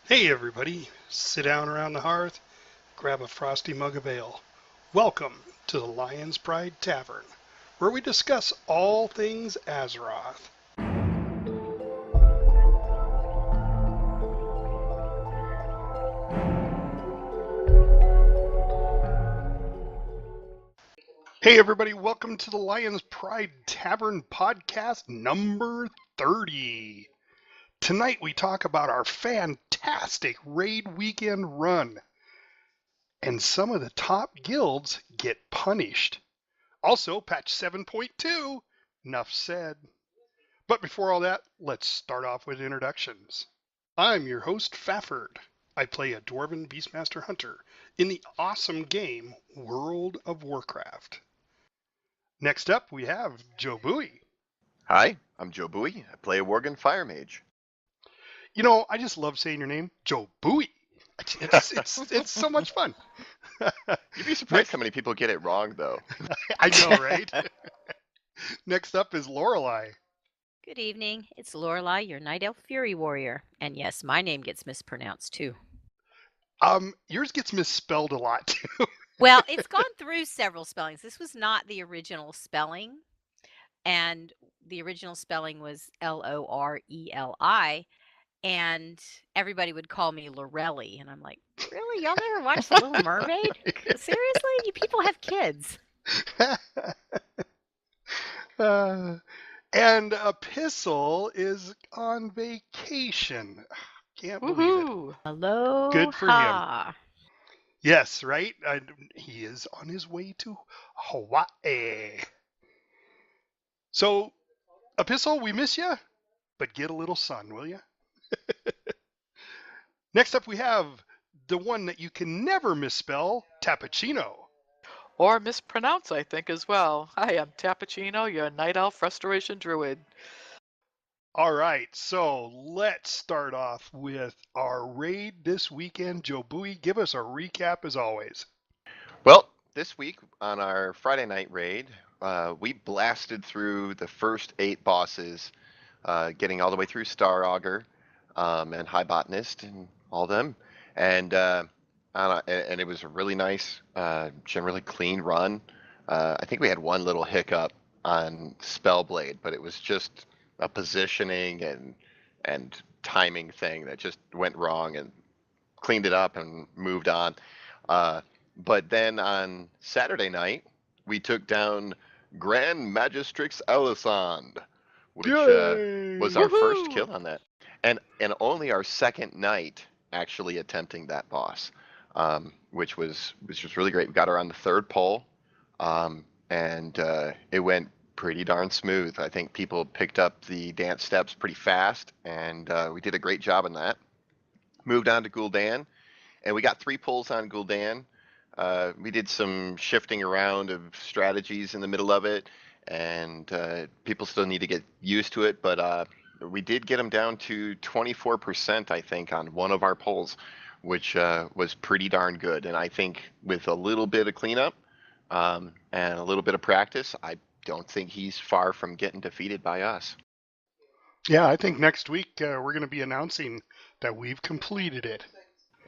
Hey everybody, sit down around the hearth, grab a frosty mug of ale. Welcome to the Lion's Pride Tavern, where we discuss all things Azeroth. Hey everybody, welcome to the Lion's Pride Tavern podcast number 30. Tonight we talk about our fantastic raid weekend run, and some of the top guilds get punished. Also, patch 7.2, enough said. But before all that, let's start off with introductions. I'm your host, Fafford. I play a Dwarven Beastmaster Hunter in the awesome game World of Warcraft. Next up, we have Joe Bowie. Hi, I'm Joe Bowie. I play a Worgen Fire Mage. You know, I just love saying your name, Joe Bowie. It's so much fun. You'd be surprised Next, how many people get it wrong, though. I know, right? Next up is Lorelei. Good evening. It's Lorelei, your Night Elf Fury Warrior. And yes, my name gets mispronounced too. Yours gets misspelled a lot too. Well, it's gone through several spellings. This was not the original spelling. And the original spelling was Loreli. And everybody would call me Lorelli. And I'm like, really? Y'all never watched The Little Mermaid? Seriously? You people have kids. And Epistle is on vacation. Can't believe it. Aloha. Good for him. Yes, right? He is on his way to Hawaii. So, Epistle, we miss you, but get a little sun, will you? Next up, we have the one that you can never misspell, Tappuccino. Or mispronounce, I think, as well. Hi, I'm Tappuccino, your Night Elf Restoration Druid. All right, so let's start off with our raid this weekend. Joe Bowie, give us a recap as always. Well, this week on our Friday night raid, we blasted through the first 8 bosses, getting all the way through Star Augur and High Botanist and all them. And it was a really nice, generally clean run. I think we had one little hiccup on Spellblade, but it was just a positioning and timing thing that just went wrong, and cleaned it up and moved on. But then on Saturday night, we took down Grand Magistrix Elisand, which was our first kill on that, and only our second night actually attempting that boss, which was really great. We got her on the 3rd pull, and it went pretty darn smooth. I think people picked up the dance steps pretty fast, and we did a great job on that. Moved on to Gul'dan, and we got 3 pulls on Gul'dan. We did some shifting around of strategies in the middle of it, and people still need to get used to it, but we did get them down to 24%, I think, on one of our pulls, which was pretty darn good. And I think with a little bit of cleanup and a little bit of practice, I don't think he's far from getting defeated by us. Yeah, I think next week we're going to be announcing that we've completed it.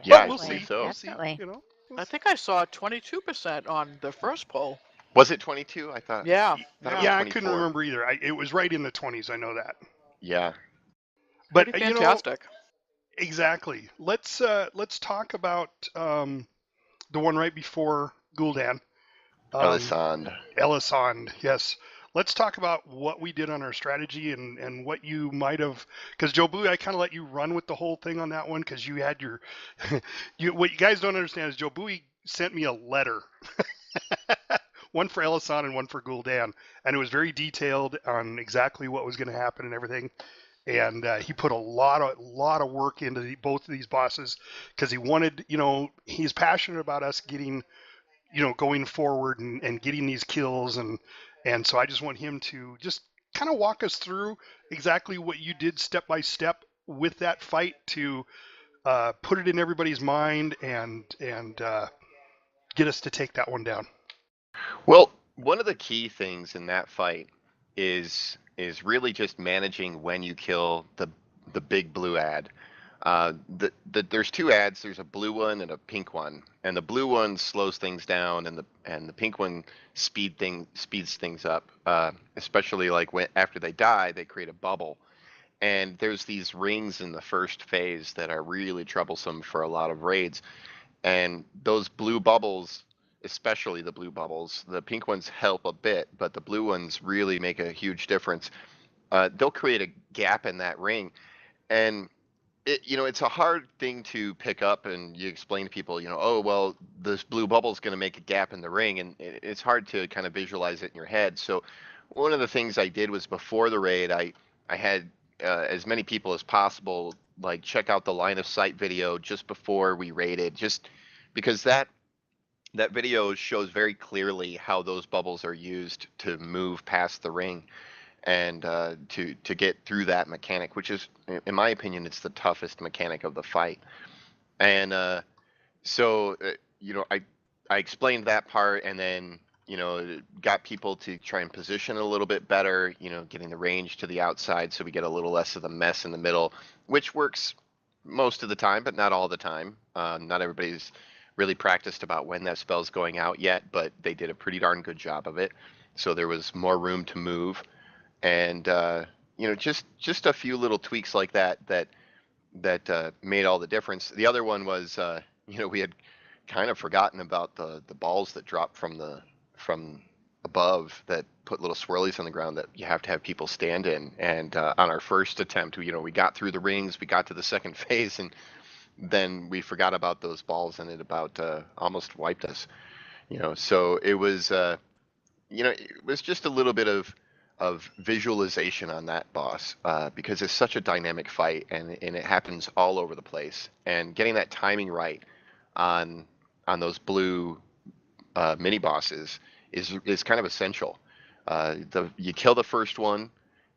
Yeah, But we'll I think see. so. We'll see. You know. I think I saw 22% on the first poll. Was it 22? I thought. Yeah. Yeah, I couldn't remember either. It was right in the 20s. I know that. Yeah. But Pretty fantastic. Exactly. Let's talk about the one right before Gul'dan. Elisand, yes. Let's talk about what we did on our strategy and what you might have, because Joe Blue, I kind of let you run with the whole thing on that one because you had your, what you guys don't understand is Joe Bowie sent me a letter, one for Elisand and one for Gul'dan, and it was very detailed on exactly what was going to happen and everything. And he put a lot of work into both of these bosses because he wanted, he's passionate about us getting, going forward and getting these kills, and so I just want him to just kind of walk us through exactly what you did step by step with that fight to put it in everybody's mind and get us to take that one down. Well, one of the key things in that fight is really just managing when you kill the big blue ad. There's two ads. There's a blue one and a pink one, and the blue one slows things down, and the pink one speeds things up. Especially like when after they die, they create a bubble, and there's these rings in the first phase that are really troublesome for a lot of raids. And those blue bubbles, especially the blue bubbles, the pink ones help a bit, but the blue ones really make a huge difference. They'll create a gap in that ring, and it's a hard thing to pick up, and you explain to people, oh, well, this blue bubble is going to make a gap in the ring, and it's hard to kind of visualize it in your head. So one of the things I did was before the raid, I had as many people as possible like check out the line of sight video just before we raided, just because that video shows very clearly how those bubbles are used to move past the ring and to get through that mechanic, which is, in my opinion, it's the toughest mechanic of the fight. And so, I explained that part, and then got people to try and position a little bit better. Getting the range to the outside so we get a little less of the mess in the middle, which works most of the time, but not all the time. Not everybody's really practiced about when that spell's going out yet, but they did a pretty darn good job of it. So there was more room to move, and just a few little tweaks like that made all the difference. The other one was we had kind of forgotten about the balls that drop from above that put little swirlies on the ground that you have to have people stand in. And on our first attempt, we got through the rings, we got to the second phase, and then we forgot about those balls, and it about almost wiped us. So it was just a little bit of visualization on that boss, because it's such a dynamic fight, and it happens all over the place. And getting that timing right on those blue mini bosses is kind of essential. You kill the first one,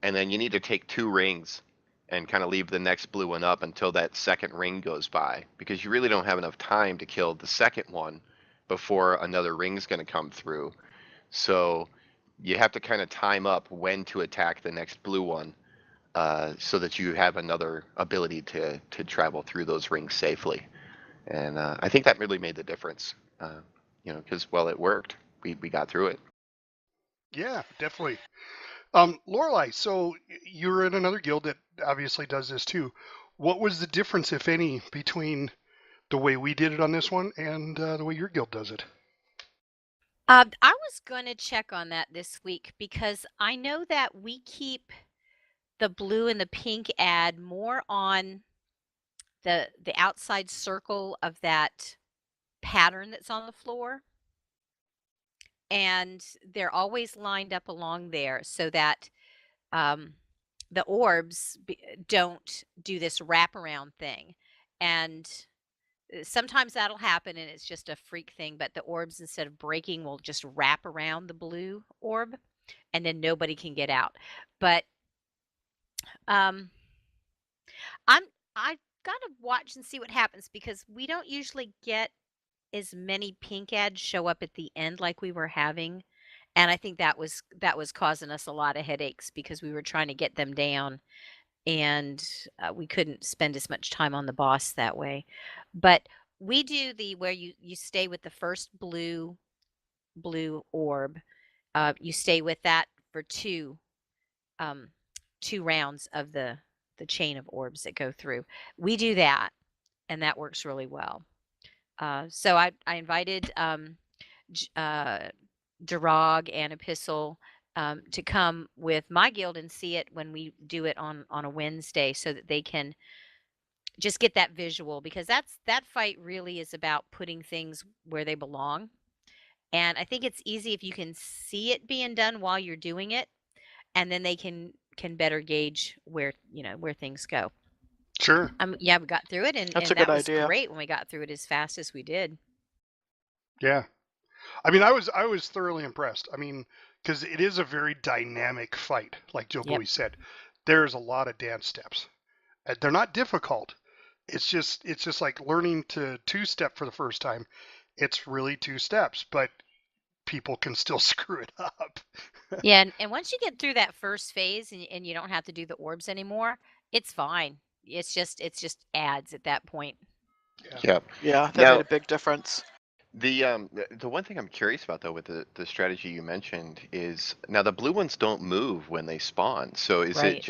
and then you need to take two rings and kind of leave the next blue one up until that second ring goes by, because you really don't have enough time to kill the second one before another ring's going to come through. So you have to kind of time up when to attack the next blue one, so that you have another ability to travel through those rings safely. And I think that really made the difference, because, well, it worked. We got through it. Yeah, definitely. Lorelai, so you're in another guild that obviously does this too. What was the difference, if any, between the way we did it on this one and the way your guild does it? I was going to check on that this week because I know that we keep the blue and the pink ad more on the outside circle of that pattern that's on the floor, and they're always lined up along there so that the orbs don't do this wraparound thing. And sometimes that'll happen and it's just a freak thing, but the orbs, instead of breaking, will just wrap around the blue orb and then nobody can get out. But um, I've got to watch and see what happens because we don't usually get as many pink ads show up at the end like we were having. And I think that was causing us a lot of headaches because we were trying to get them down, and we couldn't spend as much time on the boss that way. But we do the where you stay with the first blue orb. You stay with that for um, 2 rounds of the chain of orbs that go through. We do that, and that works really well. So I invited Durag and Epistle to come with my guild and see it when we do it on a Wednesday, so that they can just get that visual, because that fight really is about putting things where they belong. And I think it's easy if you can see it being done while you're doing it, and then they can better gauge where things go. Sure. Yeah, we got through it, and That's a that good was idea. great when we got through it as fast as we did. Yeah. I mean, I was thoroughly impressed. I mean, because it is a very dynamic fight, like Joe Yep. Bowie said. There's a lot of dance steps. They're not difficult. It's just like learning to two-step for the first time. It's really two steps, but people can still screw it up. Yeah, and once you get through that first phase and you don't have to do the orbs anymore, it's fine. it's just ads at that point. Yeah. Yeah, that Now, made a big difference. the one thing I'm curious about though with the strategy you mentioned is now the blue ones don't move when they spawn. So Right.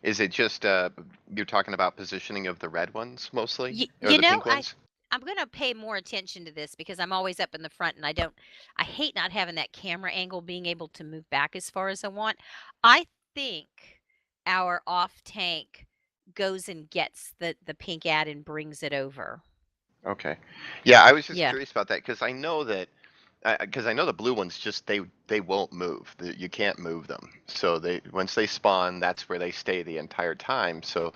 is it just you're talking about positioning of the red ones mostly or You the know, pink ones? I'm going to pay more attention to this because I'm always up in the front and I hate not having that camera angle, being able to move back as far as I want. I think our off tank goes and gets the pink ad and brings it over. Okay. Yeah, I was just Yeah. curious about that because I know the blue ones just they won't move. You can't move them. So they once they spawn, that's where they stay the entire time. So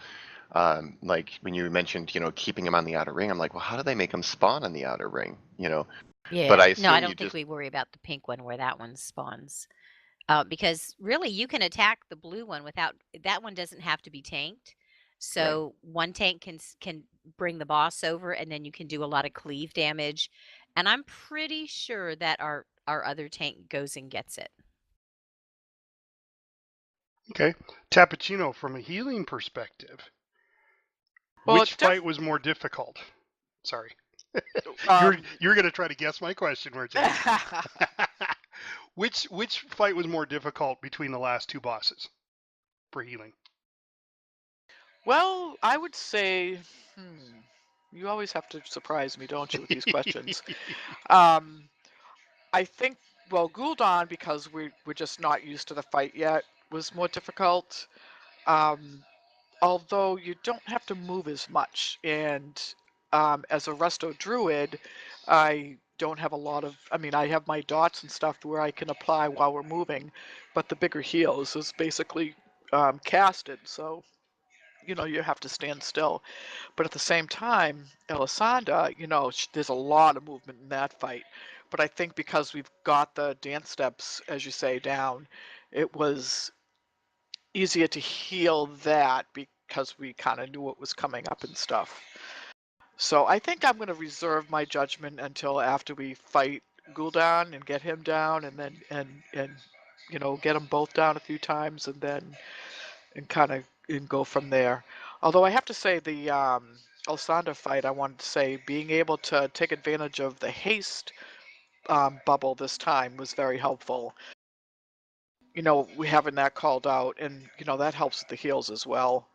like when you mentioned, keeping them on the outer ring, I'm like, well, how do they make them spawn on the outer ring? But Yeah. I No, I assume you don't think just we worry about the pink one where that one spawns. Because really you can attack the blue one without that one doesn't have to be tanked. right. So one tank can bring the boss over and then you can do a lot of cleave damage. And I'm pretty sure that our other tank goes and gets it. Okay. Tappuccino, from a healing perspective, Well, which fight was more difficult? Sorry. You're um, you're gonna try to guess my question, weren't you? Which fight was more difficult between the last two bosses for healing? well, I would say, you always have to surprise me, don't you, with these questions? Um, I think, well, Gul'dan, because we're just not used to the fight yet, was more difficult. Um, although you don't have to move as much, and as a resto druid, I don't have a lot of. I mean, I have my dots and stuff where I can apply while we're moving, but the bigger heals is basically casted, so you have to stand still. But at the same time, Elisanda, there's a lot of movement in that fight. But I think because we've got the dance steps, as you say, down, it was easier to heal that because we kind of knew what was coming up and stuff. So I think I'm going to reserve my judgment until after we fight Gul'dan and get him down, and then and get them both down a few times, and then and kind of and go from there. Although I have to say the Alessandra fight, I wanted to say being able to take advantage of the haste bubble this time was very helpful. We having that called out, and that helps with the heals as well.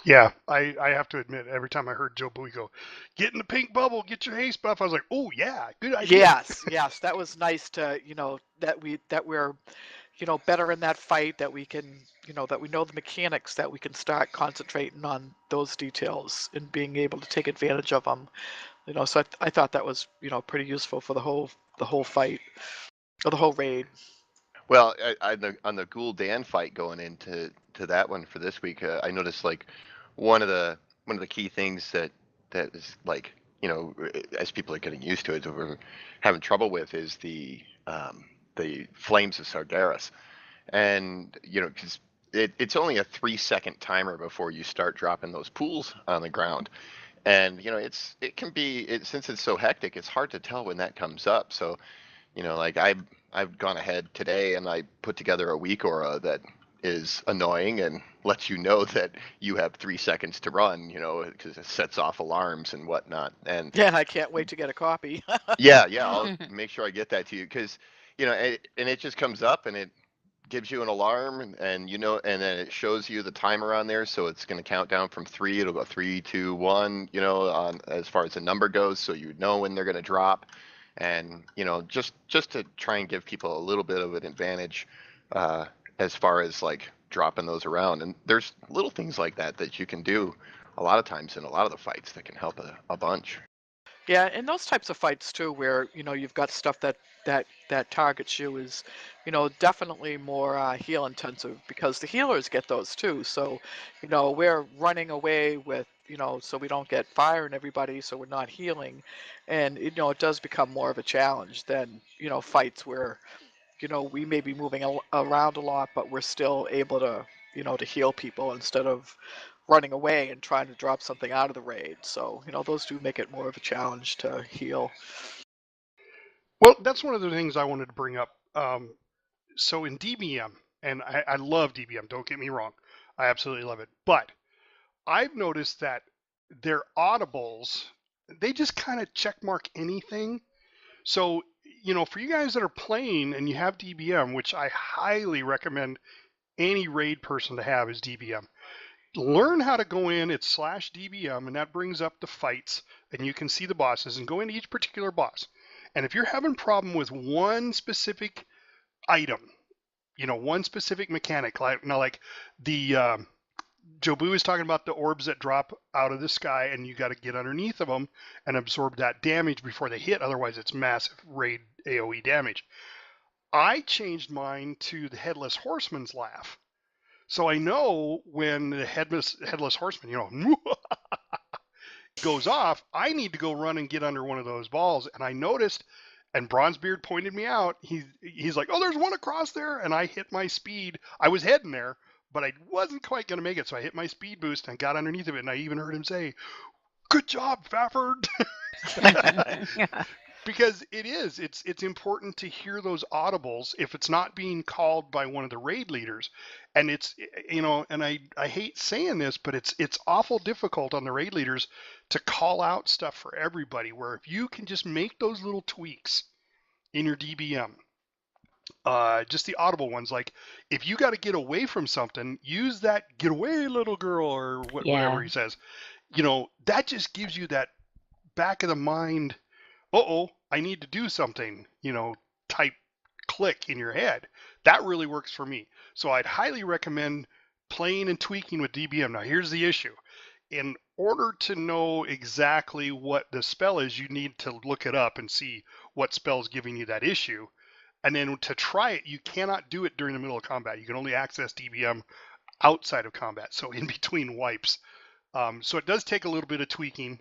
Yeah, I have to admit, every time I heard Joe Bowie go, "Get in the pink bubble, get your haste buff," I was like, "Oh yeah, good idea." Yes, that was nice to that we're better in that fight, that we can that we know the mechanics, that we can start concentrating on those details and being able to take advantage of them. So I thought that was pretty useful for the whole fight or the whole raid. Well, on the Ghoul Dan fight going into that one for this week, I noticed like one of the key things that is like as people are getting used to it, that we're having trouble with is the flames of Sargeras, and because it's only a 3-second timer before you start dropping those pools on the ground, and it can be since it's so hectic, it's hard to tell when that comes up. So like I've gone ahead today and I put together a weak aura that is annoying and lets you know that you have 3 seconds to run, because it sets off alarms and whatnot. And Yeah, I can't wait to get a copy. yeah, I'll make sure I get that to you because and it just comes up and it gives you an alarm, and then it shows you the timer on there, so it's going to count down from 3. It'll go 3, 2, 1, on as far as the number goes, so you know when they're going to drop, and just to try and give people a little bit of an advantage, as far as like dropping those around. And there's little things like that you can do a lot of times in a lot of the fights that can help a bunch. Yeah, and those types of fights too, where you've got stuff that targets you, is definitely more heal intensive, because the healers get those too. So we're running away with so we don't get fire and everybody, so we're not healing, and it does become more of a challenge than fights where we may be moving around a lot, but we're still able to to heal people instead of running away and trying to drop something out of the raid. So those do make it more of a challenge to heal. Well, that's one of the things I wanted to bring up. So in DBM, and I love DBM, don't get me wrong, I absolutely love it, but I've noticed that their audibles, they just kind of check mark anything. So, for you guys that are playing and you have DBM, which I highly recommend any raid person to have is DBM. Learn how to go in, it's /DBM, and that brings up the fights, and you can see the bosses and go into each particular boss. And if you're having problem with one specific item, one specific mechanic, like the Jobu is talking about the orbs that drop out of the sky, and you got to get underneath of them and absorb that damage before they hit. Otherwise, it's massive raid AOE damage. I changed mine to the Headless Horseman's laugh. So I know when the headless horseman, goes off, I need to go run and get under one of those balls. And I noticed, and Bronzebeard pointed me out. He's like, "Oh, there's one across there," and I hit my speed. I was heading there, but I wasn't quite going to make it, so I hit my speed boost and got underneath of it. And I even heard him say, "Good job, Fafford." Because it's important to hear those audibles if it's not being called by one of the raid leaders. And it's, and I hate saying this, but it's awful difficult on the raid leaders to call out stuff for everybody, where if you can just make those little tweaks in your DBM, just the audible ones, like if you got to get away from something, use that "get away little girl" or whatever he says. That just gives you that back of the mind, I need to do something, type click in your head. That really works for me. So I'd highly recommend playing and tweaking with DBM. Now, here's the issue. In order to know exactly what the spell is, you need to look it up and see what spell's giving you that issue. And then to try it, you cannot do it during the middle of combat. You can only access DBM outside of combat, so in between wipes. So it does take a little bit of tweaking,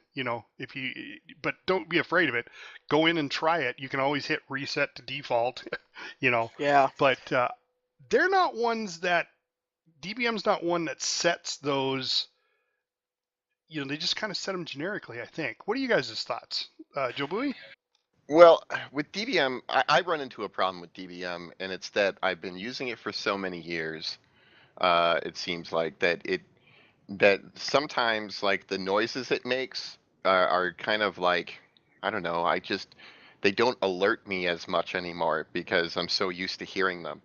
but don't be afraid of it. Go in and try it. You can always hit reset to default, Yeah. but they're not ones that, DBM's not one that sets those, they just kind of set them generically, I think. What are you guys' thoughts? Joe Bowie? Well, with DBM, I run into a problem with DBM, and it's that I've been using it for so many years. It seems like that sometimes like the noises it makes are kind of like, I don't know, they don't alert me as much anymore because I'm so used to hearing them.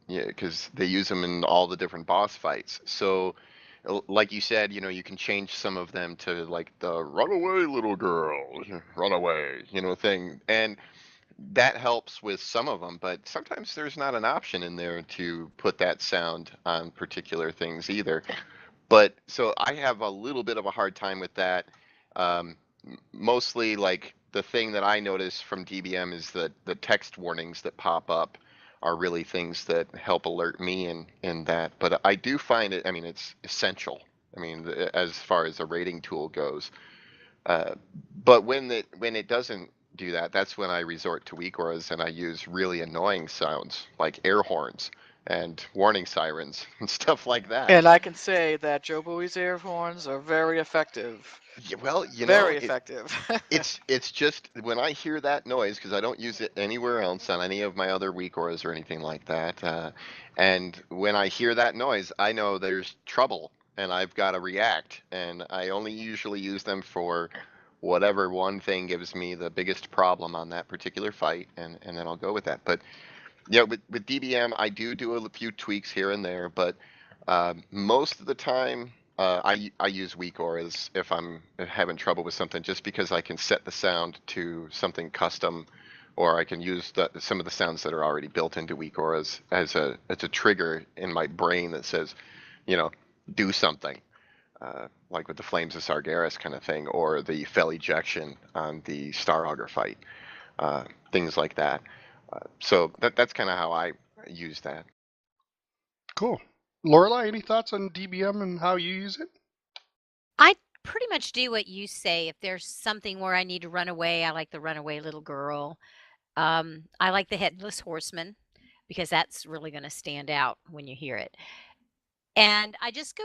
Yeah, because they use them in all the different boss fights. So, like you said, you can change some of them to like the "run away, little girl, run away," thing, and that helps with some of them. But sometimes there's not an option in there to put that sound on particular things either. But so I have a little bit of a hard time with that. Mostly, like the thing that I notice from DBM is that the text warnings that pop up are really things that help alert me in that. But I do find it, I mean, it's essential. I mean, as far as a rating tool goes. Uh, but when it doesn't do that, that's when I resort to weak auras and I use really annoying sounds like air horns and warning sirens and stuff like that. And I can say that Joe Bowie's air horns are very effective. Yeah, well, Very effective. it's just when I hear that noise, because I don't use it anywhere else on any of my other weak auras or anything like that. And when I hear that noise, I know there's trouble and I've got to react. And I only usually use them for whatever one thing gives me the biggest problem on that particular fight, and then I'll go with that. But yeah, with DBM, I do a few tweaks here and there, but most of the time, I use weak auras if I'm having trouble with something, just because I can set the sound to something custom, or I can use some of the sounds that are already built into weak auras as a trigger in my brain that says, you know, do something, like with the Flames of Sargeras kind of thing, or the fell ejection on the Star Augur fight, things like that. So that's kind of how I use that. Cool. Lorelai, any thoughts on DBM and how you use it? I pretty much do what you say. If there's something where I need to run away, I like the runaway little girl. I like the headless horseman because that's really going to stand out when you hear it. And I just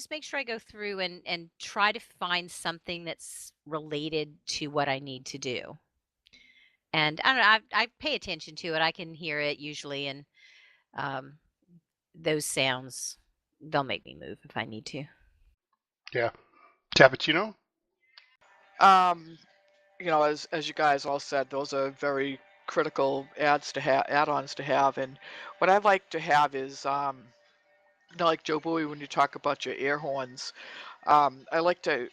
make sure I go through and try to find something that's related to what I need to do. And I don't know, I pay attention to it. I can hear it usually, and um, those sounds, they'll make me move if I need to. Yeah. Cappuccino? Um, as you guys all said, those are very critical add-ons to have. And what I like to have is, like Joe Bowie, when you talk about your air horns, I like to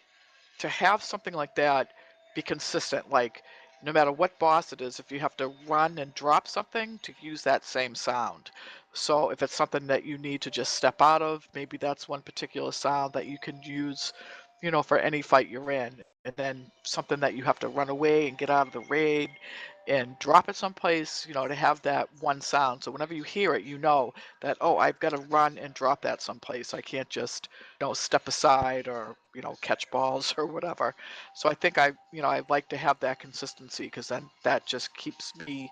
have something like that be consistent. Like no matter what boss it is, if you have to run and drop something, to use that same sound. So if it's something that you need to just step out of, maybe that's one particular sound that you can use, for any fight you're in. And then something that you have to run away and get out of the raid and drop it someplace, to have that one sound. So whenever you hear it, you know that, oh, I've got to run and drop that someplace. I can't just, step aside or, catch balls or whatever. So I think I like to have that consistency, because then that just keeps me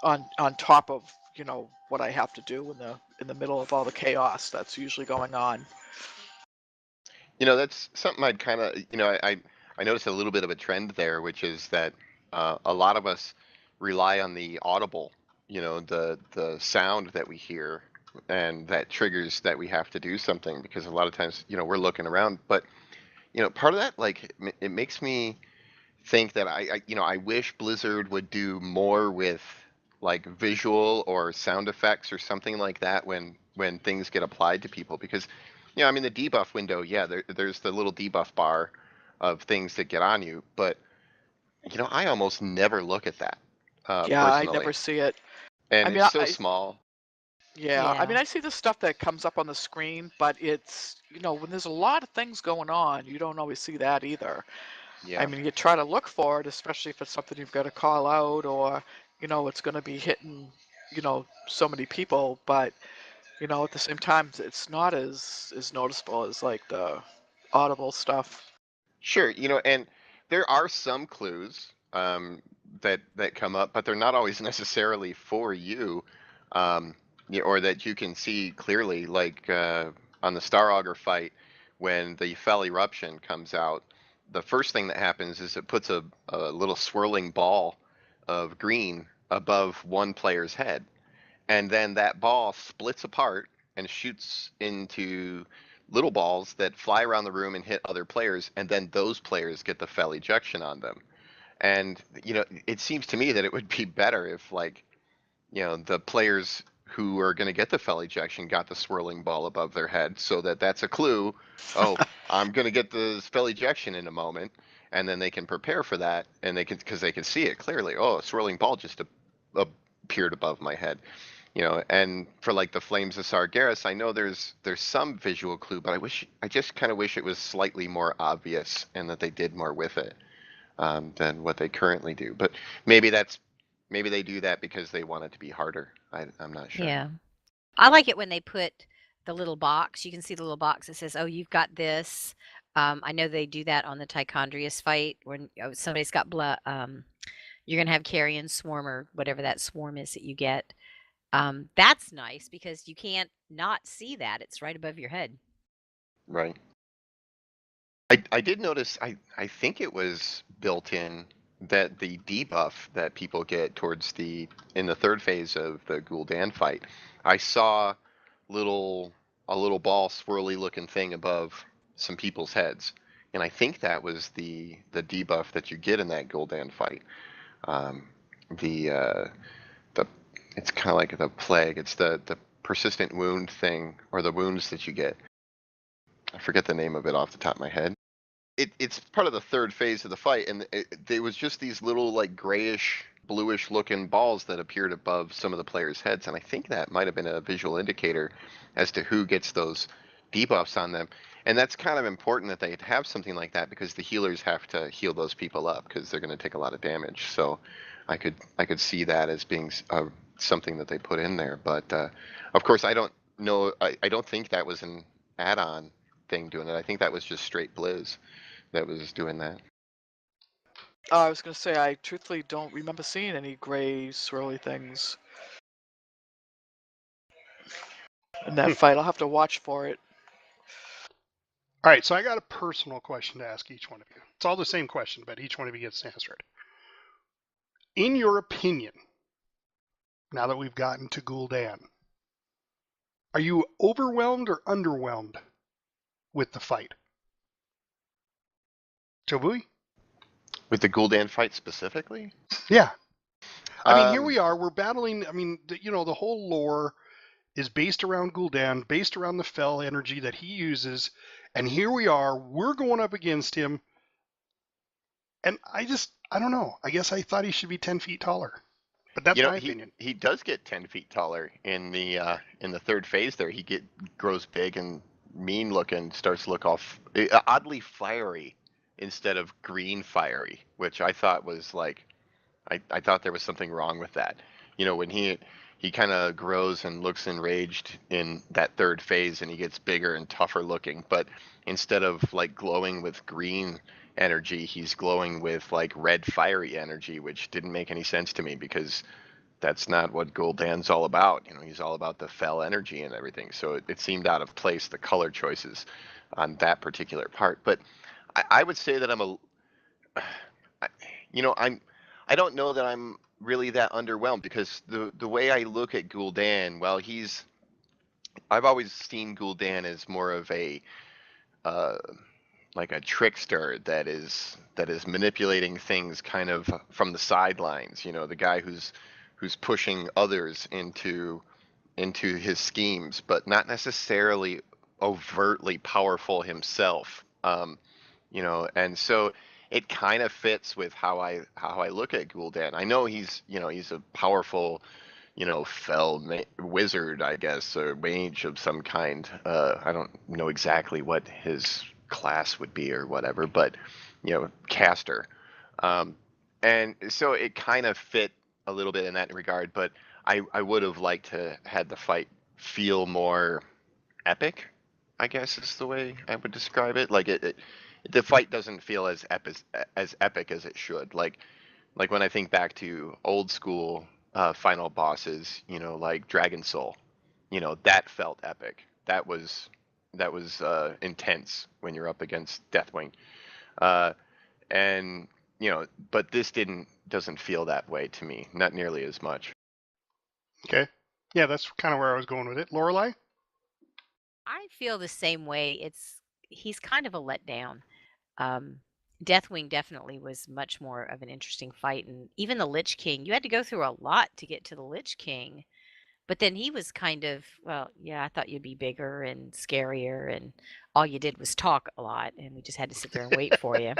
on top of, what I have to do in the middle of all the chaos that's usually going on. That's something I'd kind of, I noticed a little bit of a trend there, which is that a lot of us rely on the audible, the sound that we hear, and that triggers that we have to do something, because a lot of times, we're looking around. But, part of that, like, it makes me think that I wish Blizzard would do more with like visual or sound effects or something like that when things get applied to people, because I mean the debuff window, yeah, there's the little debuff bar of things that get on you, but I almost never look at that Yeah, I never personally, see it. and I mean, it's so small. yeah, I mean, Yeah. I see the stuff that comes up on the screen, but it's, when there's a lot of things going on, you don't always see that either. I Yeah. mean, you try to look for it, especially if it's something you've got to call out, or, it's going to be hitting, so many people, but, at the same time, it's not as noticeable as like the audible stuff. Sure, and there are some clues that come up, but they're not always necessarily for you, or that you can see clearly. Like on the Star Augur fight, when the fell eruption comes out, the first thing that happens is it puts a little swirling ball of green above one player's head, and then that ball splits apart and shoots into little balls that fly around the room and hit other players, and then those players get the fell ejection on them. And it seems to me that it would be better if, like, the players who are going to get the fell ejection got the swirling ball above their head, so that that's a clue. Oh, I'm going to get the spell ejection in a moment, and then they can prepare for that, and they can, because they can see it clearly. Oh, a swirling ball just appeared above my head. And for like the Flames of Sargeras, I know there's some visual clue, but I just kind of wish it was slightly more obvious and that they did more with it than what they currently do. But maybe maybe they do that because they want it to be harder. I'm not sure. Yeah. I like it when they put the little box. You can see the little box that says, "Oh, you've got this." I know they do that on the Tichondrius fight when somebody's got blood. You're gonna have carrion swarm or whatever that swarm is that you get. That's nice because you can't not see that. It's right above your head. Right. I did notice, I think it was built in that the debuff that people get towards in the third phase of the Gul'dan fight, I saw little a little ball swirly looking thing above some people's heads. And I think that was the debuff that you get in that Gul'dan fight. Um, the the it's kind of like the plague. It's the persistent wound thing, or the wounds that you get. I forget the name of it off the top of my head. It's part of the third phase of the fight, and there was just these little like grayish, bluish looking balls that appeared above some of the players' heads, and I think that might have been a visual indicator as to who gets those debuffs on them. And that's kind of important that they have something like that, because the healers have to heal those people up because they're going to take a lot of damage. So I could see that as being something that they put in there. But of course, I don't know. I don't think that was an add-on thing doing it. I think that was just straight Blizz that was doing that. I was going to say, I truthfully don't remember seeing any gray swirly things in that All fight. I'll have to watch for it. right, so I got a personal question to ask each one of you. It's all the same question, but each one of you gets to answer it. In your opinion, now that we've gotten to Gul'dan, are you overwhelmed or underwhelmed with the fight? Joe Bowie? With the Gul'dan fight specifically? Yeah. I mean, here Um, we are. We're battling. I mean, the whole lore is based around Gul'dan, based around the Fel energy that he uses, and here we are. We're going up against him, and I don't know. I guess I thought he should be 10 feet taller, but that's my he opinion. he does get 10 feet taller in the third phase there. Grows big and mean looking, starts to look oddly fiery instead of green fiery, which I thought was like I thought there was something wrong with that. When he kind of grows and looks enraged in that third phase and he gets bigger and tougher looking, but instead of like glowing with green energy, he's glowing with like red fiery energy, which didn't make any sense to me because that's not what Gul'dan's all about. He's all about the Fel energy and everything. So it seemed out of place, the color choices on that particular part. But I would say that I, I'm, I don't know that I'm really that underwhelmed because the way I look at Gul'dan, well, I've always seen Gul'dan as more of a uh, like a trickster that is manipulating things kind of from the sidelines. The guy who's pushing others into his schemes, but not necessarily overtly powerful himself. And so it kind of fits with how I look at Gul'dan. I know he's a powerful, fell wizard, I guess, or mage of some kind. I don't know exactly what his class would be or whatever, but caster. Um, and so it kind of fit a little bit in that regard, but I would have liked to had the fight feel more epic, I guess is the way I would describe it. Like the fight doesn't feel as epic as it should. Like when I think back to old school final bosses, like Dragon Soul, that felt epic. That was intense when you're up against Deathwing. Uh, and but this doesn't feel that way to me, not nearly as much. Okay. Yeah, that's kind of where I was going with it. Lorelai? I feel the same way. He's kind of a letdown. Um, Deathwing definitely was much more of an interesting fight, and even the Lich King, you had to go through a lot to get to the Lich King. But then he was kind of, well, yeah, I thought you'd be bigger and scarier, and all you did was talk a lot, and we just had to sit there and wait for you.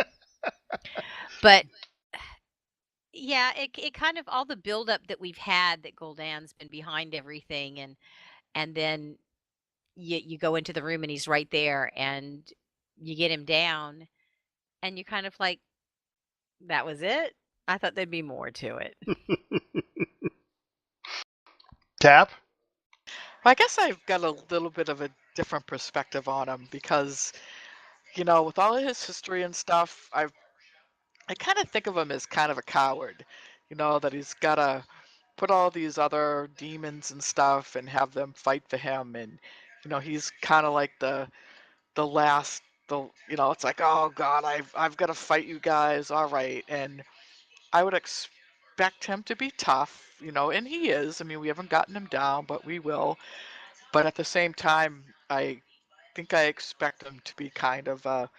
But yeah, it kind of all the buildup that we've had that Gul'dan's been behind everything, and then you go into the room and he's right there, and you get him down, and you're kind of like, that was it? I thought there'd be more to it. Tap? I guess I've got a little bit of a different perspective on him because, with all of his history and stuff, I kind of think of him as kind of a coward, that he's got to put all these other demons and stuff and have them fight for him. And, he's kind of like the last, it's like, oh God, I've got to fight you guys. All right. And I would expect him to be tough, and he is. I mean, we haven't gotten him down, but we will. But at the same time, I think I expect him to be kind of a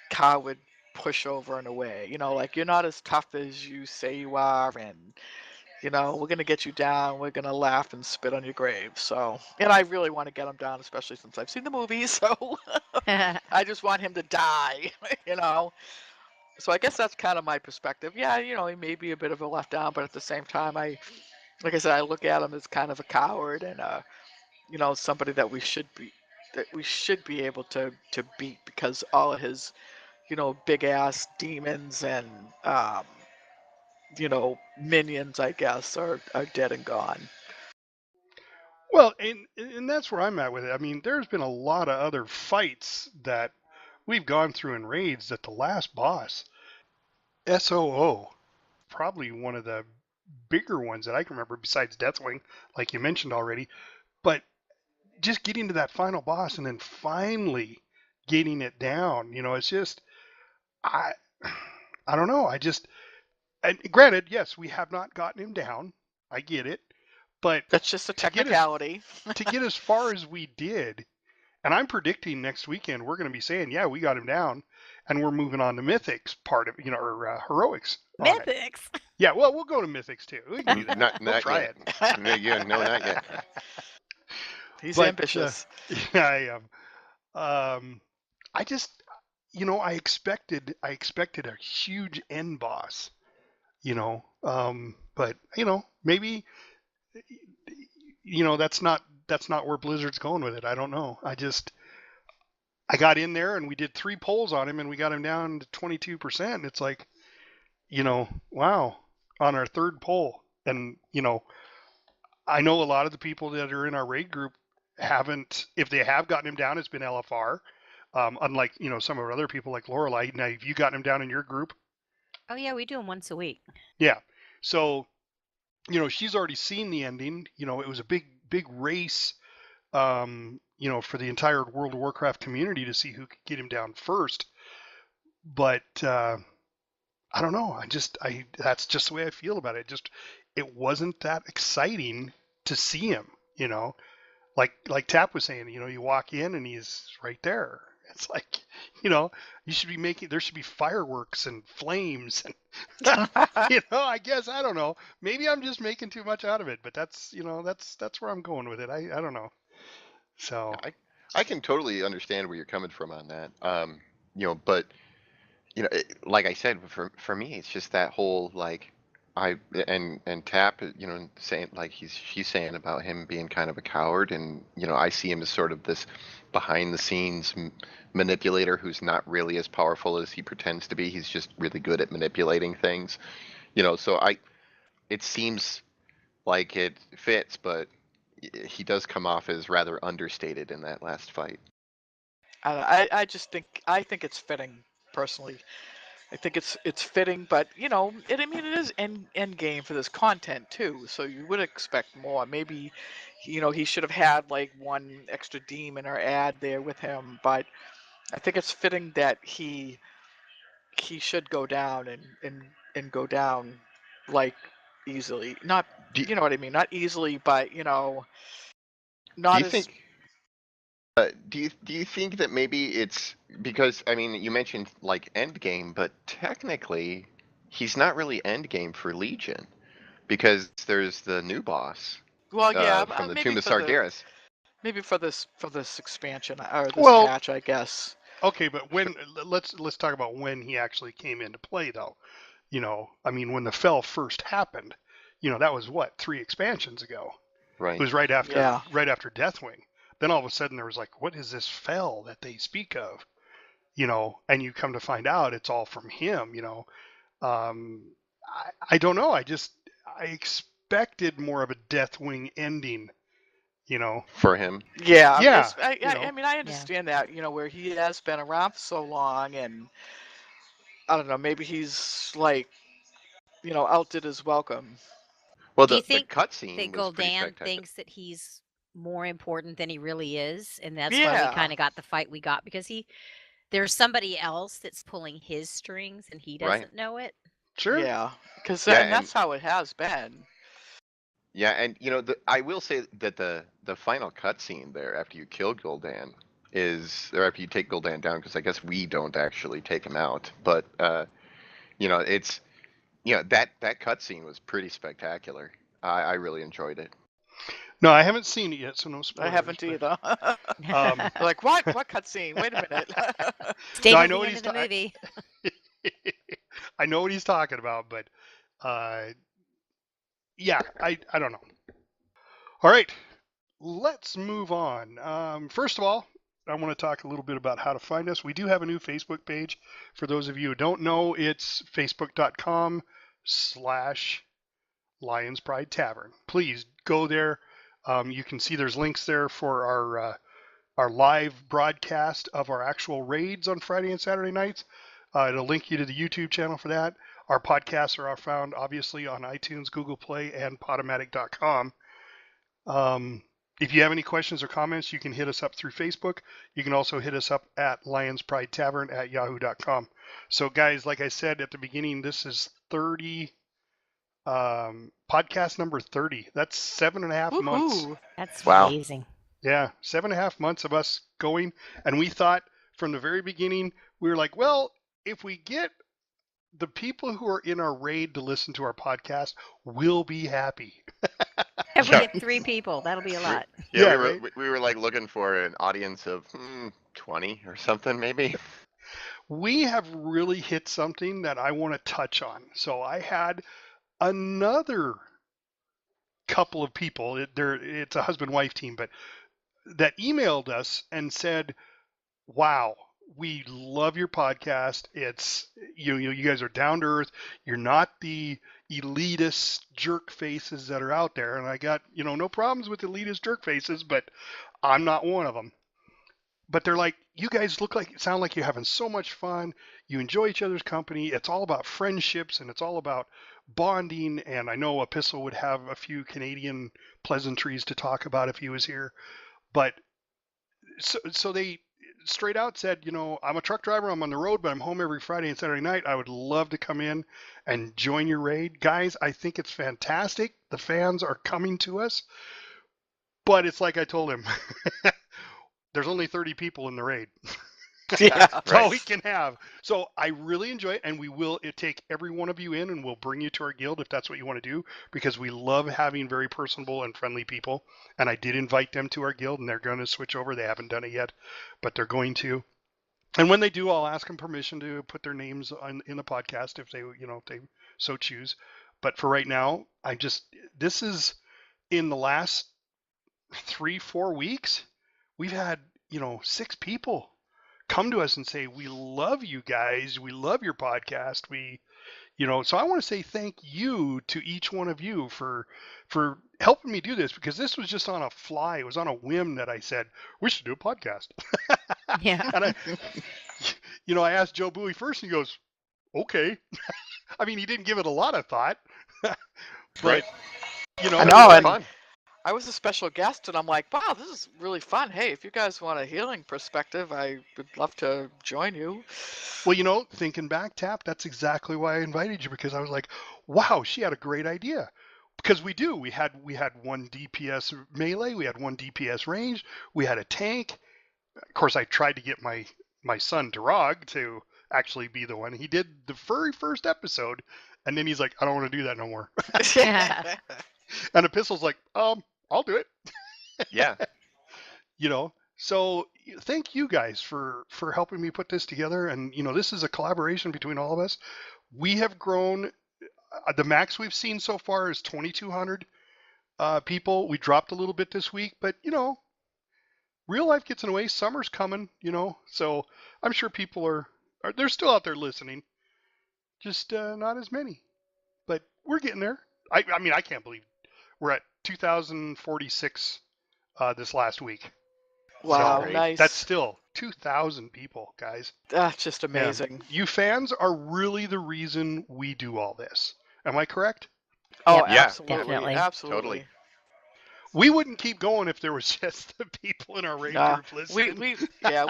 coward pushover in a way. Like you're not as tough as you say you are, and we're gonna get you down. We're gonna laugh and spit on your grave. So, and I really want to get him down, especially since I've seen the movie. So I just want him to die. you know. So I guess that's kind of my perspective. Yeah, he may be a bit of a letdown, but at the same time, like I said, I look at him as kind of a coward and somebody that we should be able to beat because all of his big ass demons and minions, I guess, are dead and gone. Well, and that's where I'm at with it. I mean, there's been a lot of other fights that we've gone through in raids that the last boss, SOO, probably one of the bigger ones that I can remember besides Deathwing, like you mentioned already. But just getting to that final boss and then finally getting it down, it's just I I don't know. And granted, yes, we have not gotten him down. I get it, but That's just a to get as technicality. to get as far as we did, and I'm predicting next weekend we're going to be saying, yeah, we got him down, and we're moving on to Mythics part of, or Heroics on it. Mythics. Yeah, well, we'll go to Mythics too. We can do that. Not We'll try yet. it. No, not yet. He's But ambitious. yeah, I am. I just, I expected a huge end boss, but maybe, that's not where Blizzard's going with it. I don't know. I got in there and we did 3 polls on him and we got him down to 22%. It's like, wow, on our 3rd poll. And, I know a lot of the people that are in our raid group haven't, if they have gotten him down, it's been LFR. Unlike, some of our other people like Lorelei. Now, have you gotten him down in your group? Oh yeah, we do them once a week. Yeah. So, she's already seen the ending. It was a big race, for the entire World of Warcraft community to see who could get him down first. But I don't know. That's just the way I feel about it. It wasn't that exciting to see him, like Tap was saying, you walk in and he's right there. It's like, you should be there should be fireworks and flames and, I guess, I don't know. Maybe I'm just making too much out of it, but that's where I'm going with it. I don't know. So I can totally understand where you're coming from on that. But like I said, for me, it's just that whole like and Tap, saying like she's saying about him being kind of a coward, and I see him as sort of this behind the scenes manipulator who's not really as powerful as he pretends to be. He's just really good at manipulating things, So it seems like it fits, but he does come off as rather understated in that last fight. I think it's fitting personally. I think it's fitting, but it is end game for this content too. So you would expect more. Maybe, he should have had like one extra demon or ad there with him. But I think it's fitting that he should go down and go down like easily. Not Do, you know what I mean? Not easily, but do not you as think do you think that maybe it's because you mentioned like end game, but technically he's not really end game for Legion because there's the new boss well. Yeah, from the maybe Tomb of for the Sargeras. maybe for this expansion or this well, patch, I guess. okay, but let's talk about when he actually came into play though. When the fell first happened, that was what, 3 expansions ago. It Right. was right after Yeah. Deathwing. Then all of a sudden there was like, what is this fell that they speak of? And you come to find out it's all from him. I don't know. I expected more of a Deathwing ending. For him. Yeah, Yeah. I mean, I understand that, where he has been around for so long, and I don't know, maybe he's like, outdid his welcome. Well, Do you the think cutscene that was pretty Gul'dan spectacular. thinks that he's more important than he really is, and that's why Yeah. we kind of got the fight we got, because there's somebody else that's pulling his strings and he Right. doesn't know it. Sure. Yeah, because Yeah, and that's how it has been. Yeah, and I will say that the final cutscene there after you kill Gul'dan or after you take Gul'dan down, because I guess we don't actually take him out, but it's that cutscene was pretty spectacular. I really enjoyed it. No, I haven't seen it yet, so no spoilers. I haven't but, either. Um, Like, what cutscene? Wait a minute. Stay No, I to know the what end he's of the movie. I know what he's talking about, but yeah, I don't know. All right, let's move on. First of all, I want to talk a little bit about how to find us. We do have a new Facebook page. For those of you who don't know, it's facebook.com/Lions Pride Tavern. Please go there. You can see there's links there for our live broadcast of our actual raids on Friday and Saturday nights. It'll link you to the YouTube channel for that. Our podcasts are found obviously on iTunes, Google Play, and Podomatic.com. If you have any questions or comments, you can hit us up through Facebook. You can also hit us up at Lions Pride Tavern at yahoo.com. So guys, like I said at the beginning, this is 30, podcast number 30. That's 7.5 months. Woohoo. That's Wow. amazing. Yeah, 7.5 months of us going. And we thought from the very beginning, we were like, well, if we get the people who are in our raid to listen to our podcast, we'll be happy. If we Yeah. get 3 people, that'll be a We, lot. yeah, Yeah, we were right. we were like looking for an audience of 20 or something maybe. We have really hit something that I want to touch on. So I had another couple of people. It's a husband-wife team, but that emailed us and said, "Wow, we love your podcast. It's you guys are down to earth. You're not the elitist jerk faces that are out there." And I got no problems with elitist jerk faces, but I'm not one of them. But they're like, "You guys sound like you're having so much fun. You enjoy each other's company. It's all about friendships and it's all about bonding." And I know Epistle would have a few Canadian pleasantries to talk about if he was here. But so they straight out said, "I'm a truck driver. I'm on the road, but I'm home every Friday and Saturday night. I would love to come in and join your raid." Guys, I think it's fantastic. The fans are coming to us. But it's like I told him, there's only 30 people in the raid. Yeah. That's Right. all we can have. So I really enjoy it, and we will take every one of you in, and we'll bring you to our guild if that's what you want to do, because we love having very personable and friendly people. And I did invite them to our guild, and they're going to switch over. They haven't done it yet, but they're going to. And when they do, I'll ask them permission to put their names in the podcast if they so choose. But for right now, this is in the last 3-4 weeks, we've had 6 people come to us and say, "We love you guys. We love your podcast. So I want to say thank you to each one of you for helping me do this, because this was just on a fly. It was on a whim that I said, we should do a podcast." Yeah. And I asked Joe Bowie first, and he goes, "Okay." I mean, he didn't give it a lot of thought, but Right. it I was know, like, and Fun. I was a special guest, and I'm like, wow, this is really fun. Hey, if you guys want a healing perspective, I would love to join you. well, thinking back, Tap, that's exactly why I invited you, because I was like, wow, she had a great idea. Because we do. We had one DPS melee, we had one DPS range, we had a tank. Of course, I tried to get my son Durag to actually be the one. He did the very first episode, and then he's like, "I don't want to do that no more." And Epistle's like, I'll do it. Yeah. So thank you guys for helping me put this together. And this is a collaboration between all of us. We have grown. The max we've seen so far is 2,200 people. We dropped a little bit this week, but real life gets in the way. Summer's coming, so I'm sure people are they're still out there listening, just not as many. But we're getting there. I mean, I can't believe we're at 2,046 this last week. Wow, Great. nice. That's still 2,000 people, guys. That's just Yeah. amazing. You fans are really the reason we do all this. Am I correct? Oh, Yep, Yeah, absolutely, definitely. absolutely. Totally. We wouldn't keep going if there was just the people in our raid Nah, group listening. we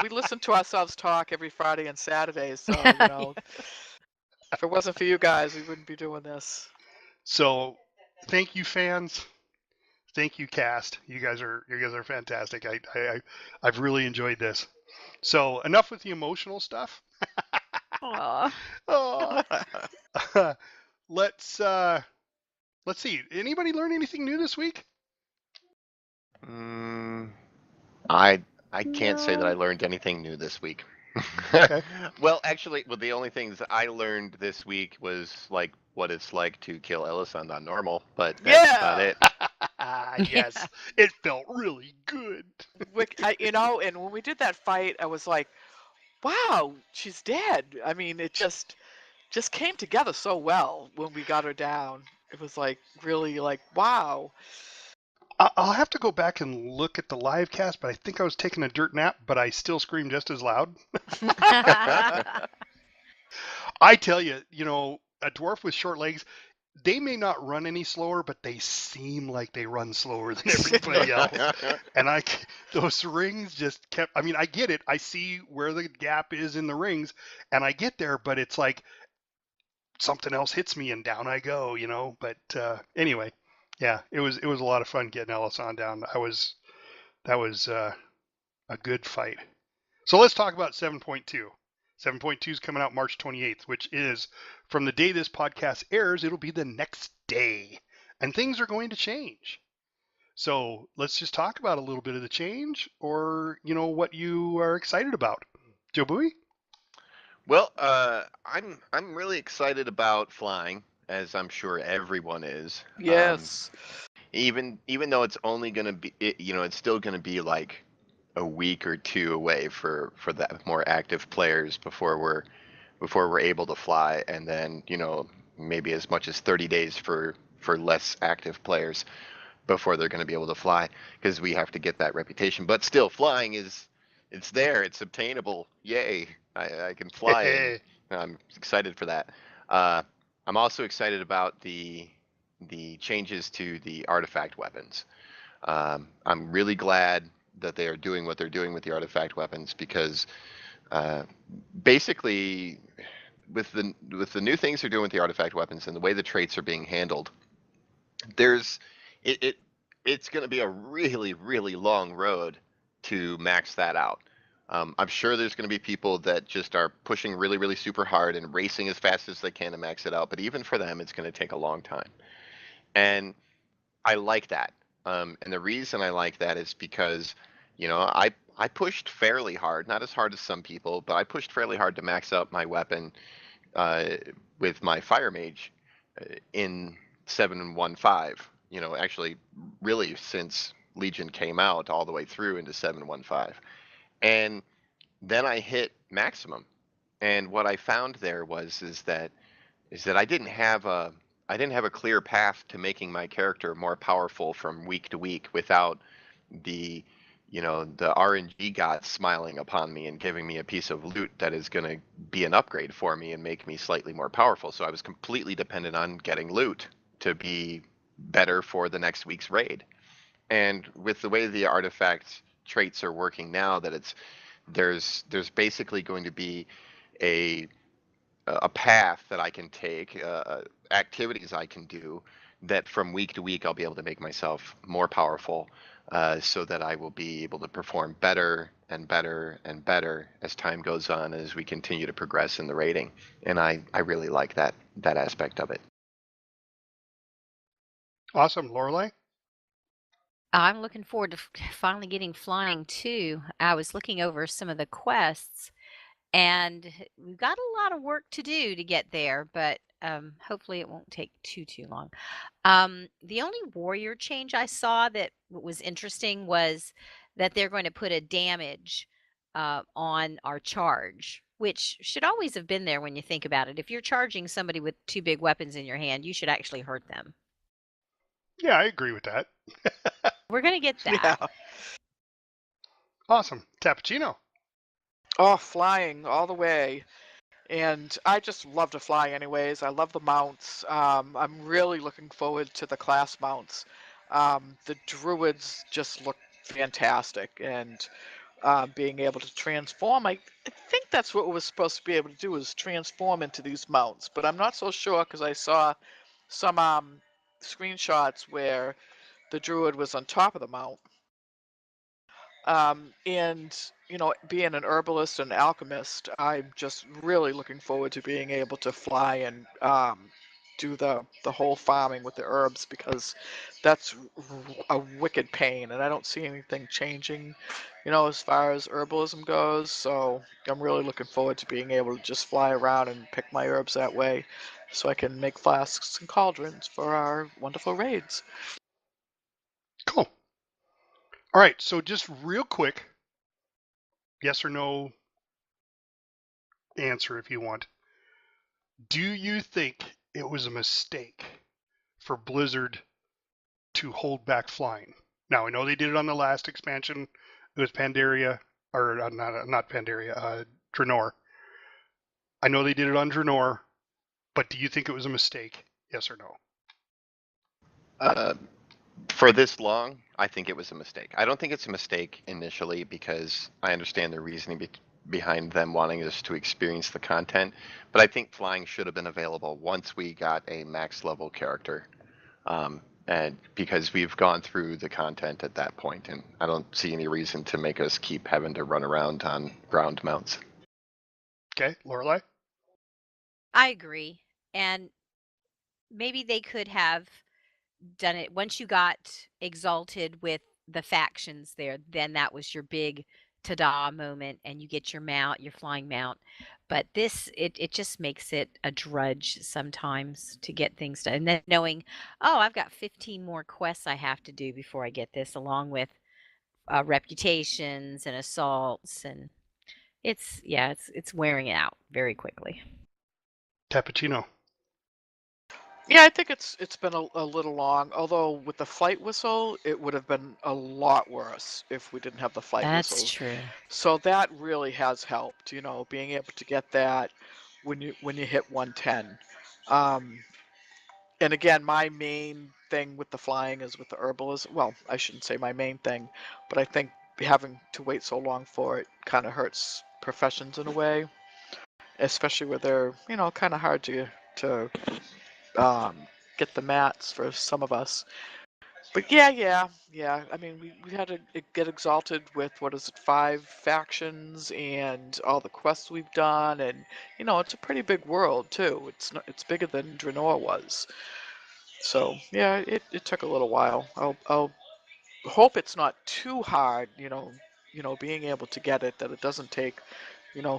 listen to ourselves talk every Friday and Saturday, so if it wasn't for you guys, we wouldn't be doing this. So, thank you, fans. Thank you, cast. You guys are fantastic. I've really enjoyed this. So enough with the emotional stuff. Aw. Oh. Let's see. Anybody learn anything new this week? I can't say that I No. learned anything new this week. Okay. Well, actually, the only things I learned this week was like what it's like to kill Elisand on normal, but that's about Yeah. it. Yes, it felt really good. And when we did that fight, I was like, wow, she's dead. I mean, it just came together so well when we got her down. It was like really like, wow. I'll have to go back and look at the live cast, but I think I was taking a dirt nap, but I still screamed just as loud. I tell you, a dwarf with short legs, they may not run any slower, but they seem like they run slower than everybody else. And those rings just kept, I mean, I get it. I see where the gap is in the rings, and I get there, but it's like something else hits me and down I go, But anyway, yeah, it was a lot of fun getting Ellison down. That was a good fight. So let's talk about 7.2. 7.2 is coming out March 28th, which is from the day this podcast airs, it'll be the next day. And things are going to change. So let's just talk about a little bit of the change or, what you are excited about. Joe Bowie? Well, I'm really excited about flying, as I'm sure everyone is. Yes. Even though it's only going to be, it's still going to be like a week or two away for that more active players before we're able to fly, and then maybe as much as 30 days for less active players before they're going to be able to fly, because we have to get that reputation. But still, flying it's there, it's obtainable. Yay! I can fly, and I'm excited for that. Uh, I'm also excited about the changes to the artifact weapons. I'm really glad that they are doing what they're doing with the artifact weapons, because uh, basically with the new things they're doing with the artifact weapons and the way the traits are being handled, there's it, it it's going to be a really really long road to max that out. I'm sure there's going to be people that just are pushing really really super hard and racing as fast as they can to max it out, but even for them it's going to take a long time. And I like that. And the reason I like that is because, I pushed fairly hard, not as hard as some people, but I pushed fairly hard to max out my weapon uh, with my fire mage in 7.15. Actually, really since Legion came out all the way through into 7.15, and then I hit maximum. And what I found there is that I didn't have a clear path to making my character more powerful from week to week without the the RNG god smiling upon me and giving me a piece of loot that is going to be an upgrade for me and make me slightly more powerful. So I was completely dependent on getting loot to be better for the next week's raid. And with the way the artifact traits are working now, that there's basically going to be a a path that I can take, activities I can do, that from week to week I'll be able to make myself more powerful, so that I will be able to perform better and better and better as time goes on, as we continue to progress in the rating. And I really like that aspect of it. Awesome. Lorelei? I'm looking forward to finally getting flying too. I was looking over some of the quests, and we've got a lot of work to do to get there, but hopefully it won't take too long. The only warrior change I saw that was interesting was that they're going to put a damage on our charge, which should always have been there when you think about it. If you're charging somebody with two big weapons in your hand, you should actually hurt them. Yeah, I agree with that. We're going to get Yeah. that. Awesome. Tappuccino? Oh, flying all the way. And I just love to fly anyways. I love the mounts. I'm really looking forward to the class mounts. The druids just look fantastic, and being able to transform, I think that's what we're supposed to be able to do, is transform into these mounts. But I'm not so sure, because I saw some screenshots where the druid was on top of the mount. And being an herbalist and alchemist, I'm just really looking forward to being able to fly and do the whole farming with the herbs, because that's a wicked pain, and I don't see anything changing, as far as herbalism goes. So I'm really looking forward to being able to just fly around and pick my herbs that way, so I can make flasks and cauldrons for our wonderful raids. Cool. All right. So just real quick, yes or no answer if you want. Do you think it was a mistake for Blizzard to hold back flying? Now, I know they did it on the last expansion. It was Pandaria, or not Pandaria, Draenor. I know they did it on Draenor, but do you think it was a mistake? Yes or no? Uh, for this long, I think it was a mistake. I don't think it's a mistake initially, because I understand the reasoning behind them wanting us to experience the content. But I think flying should have been available once we got a max level character, and because we've gone through the content at that point, and I don't see any reason to make us keep having to run around on ground mounts. Okay, Lorelai? I agree. And maybe they could have done it once you got exalted with the factions there, then that was your big ta-da moment and you get your mount, your flying mount. But this it just makes it a drudge sometimes to get things done. And then knowing, oh, I've got 15 more quests I have to do before I get this, along with reputations and assaults, and it's wearing out very quickly. Cappuccino. Yeah, I think it's been a little long. Although with the flight whistle, it would have been a lot worse if we didn't have the flight That's whistles. true. So that really has helped, being able to get that when you hit 110. Um, and again, my main thing with the flying is with the herbalism. Well, I shouldn't say my main thing, but I think having to wait so long for it kind of hurts professions in a way, especially where they're kind of hard to um, get the mats for some of us. But yeah. I mean, we had to get exalted with what is it, 5 factions and all the quests we've done, and it's a pretty big world too. It's bigger than Draenor was. So yeah, it took a little while. I'll hope it's not too hard. Being able to get it, that it doesn't take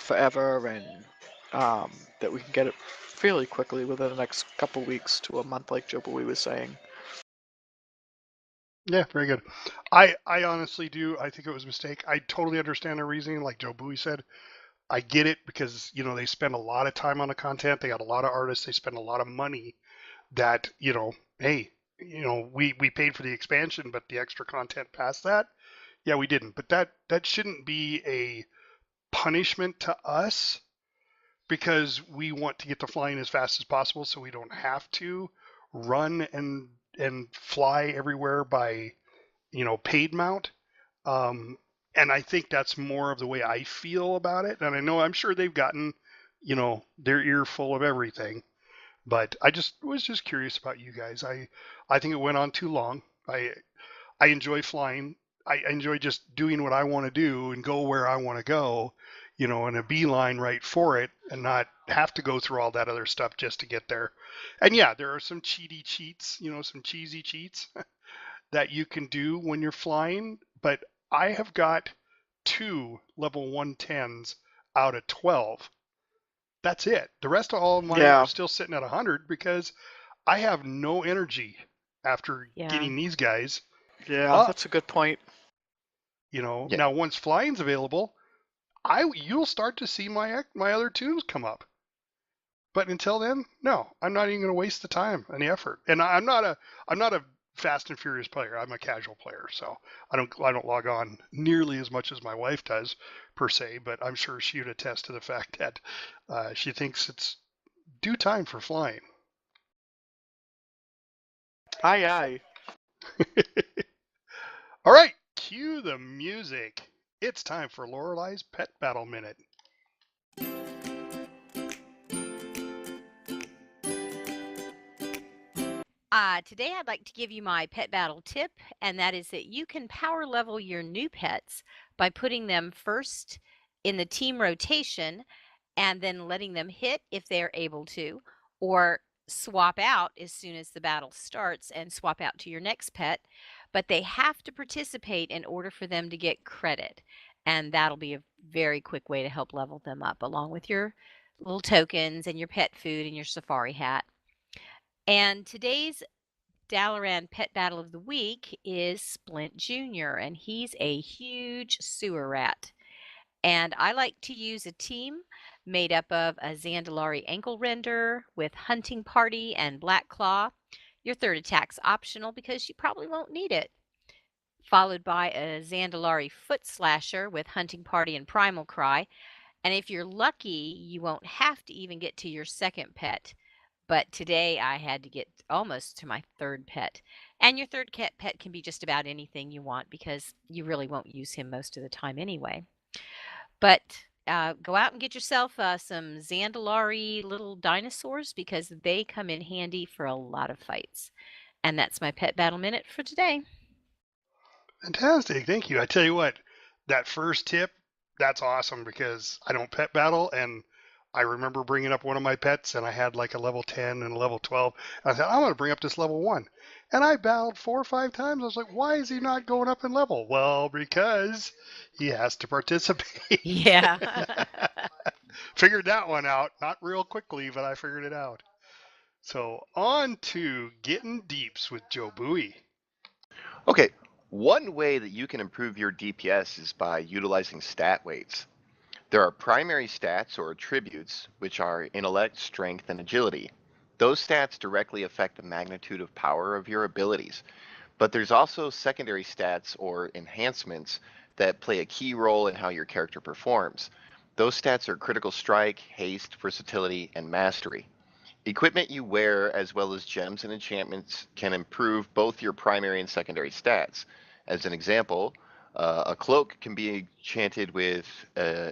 forever, and that we can get it fairly quickly within the next couple weeks to a month, like Joe Bowie was saying. Yeah, very good. I honestly do. I think it was a mistake. I totally understand their reasoning, like Joe Bowie said. I get it because, they spend a lot of time on the content. They got a lot of artists. They spend a lot of money that, hey, we paid for the expansion, but the extra content past that, yeah, we didn't. But that shouldn't be a punishment to us because we want to get to flying as fast as possible so we don't have to run and fly everywhere by, paid mount. Um, and I think that's more of the way I feel about it. And I'm sure they've gotten, their ear full of everything. But I just was just curious about you guys. I think it went on too long. I enjoy flying. I enjoy just doing what I want to do and go where I want to go, and a beeline right for it and not have to go through all that other stuff just to get there. And yeah, there are some cheaty cheats, some cheesy cheats that you can do when you're flying, but I have got 2 level 110s out of 12. That's it. The rest of all of mine are Yeah, still sitting at 100 because I have no energy after Yeah. getting these guys yeah, up. that's a good point. Yeah. Now once flying's available, you'll start to see my other tunes come up. But until then, no, I'm not even going to waste the time and the effort. And I'm not a Fast and Furious player. I'm a casual player, so I don't log on nearly as much as my wife does per se. But I'm sure she would attest to the fact that she thinks it's due time for flying. Aye, aye. All right, cue the music. It's time for Lorelai's Pet Battle Minute. Today, I'd like to give you my pet battle tip, and that is that you can power level your new pets by putting them first in the team rotation and then letting them hit if they're able to, or swap out as soon as the battle starts and swap out to your next pet. But they have to participate in order for them to get credit, and that'll be a very quick way to help level them up, along with your little tokens and your pet food and your safari hat. And today's Dalaran Pet Battle of the Week is Splint Jr., and he's a huge sewer rat. And I like to use a team made up of a Zandalari Ankle Render with Hunting Party and Black Claw. Your third attack's optional because you probably won't need it. Followed by a Zandalari Foot Slasher with Hunting Party and Primal Cry. And if you're lucky, you won't have to even get to your second pet. But today I had to get almost to my third pet. And your third pet can be just about anything you want because you really won't use him most of the time anyway. But go out and get yourself some Zandalari little dinosaurs because they come in handy for a lot of fights. And that's my pet battle minute for today. Fantastic, thank you. I tell you what, that first tip, that's awesome because I don't pet battle, and I remember bringing up one of my pets, and I had like a level 10 and a level 12. And I said, I'm going to bring up this level 1. And I battled 4 or 5 times. I was like, why is he not going up in level? Well, because he has to participate. Yeah. Figured that one out. Not real quickly, but I figured it out. So on to getting deeps with Joe Bowie. Okay, one way that you can improve your DPS is by utilizing stat weights. There are primary stats or attributes, which are intellect, strength, and agility. Those stats directly affect the magnitude of power of your abilities. But there's also secondary stats or enhancements that play a key role in how your character performs. Those stats are critical strike, haste, versatility, and mastery. Equipment you wear, as well as gems and enchantments, can improve both your primary and secondary stats. As an example, a cloak can be enchanted with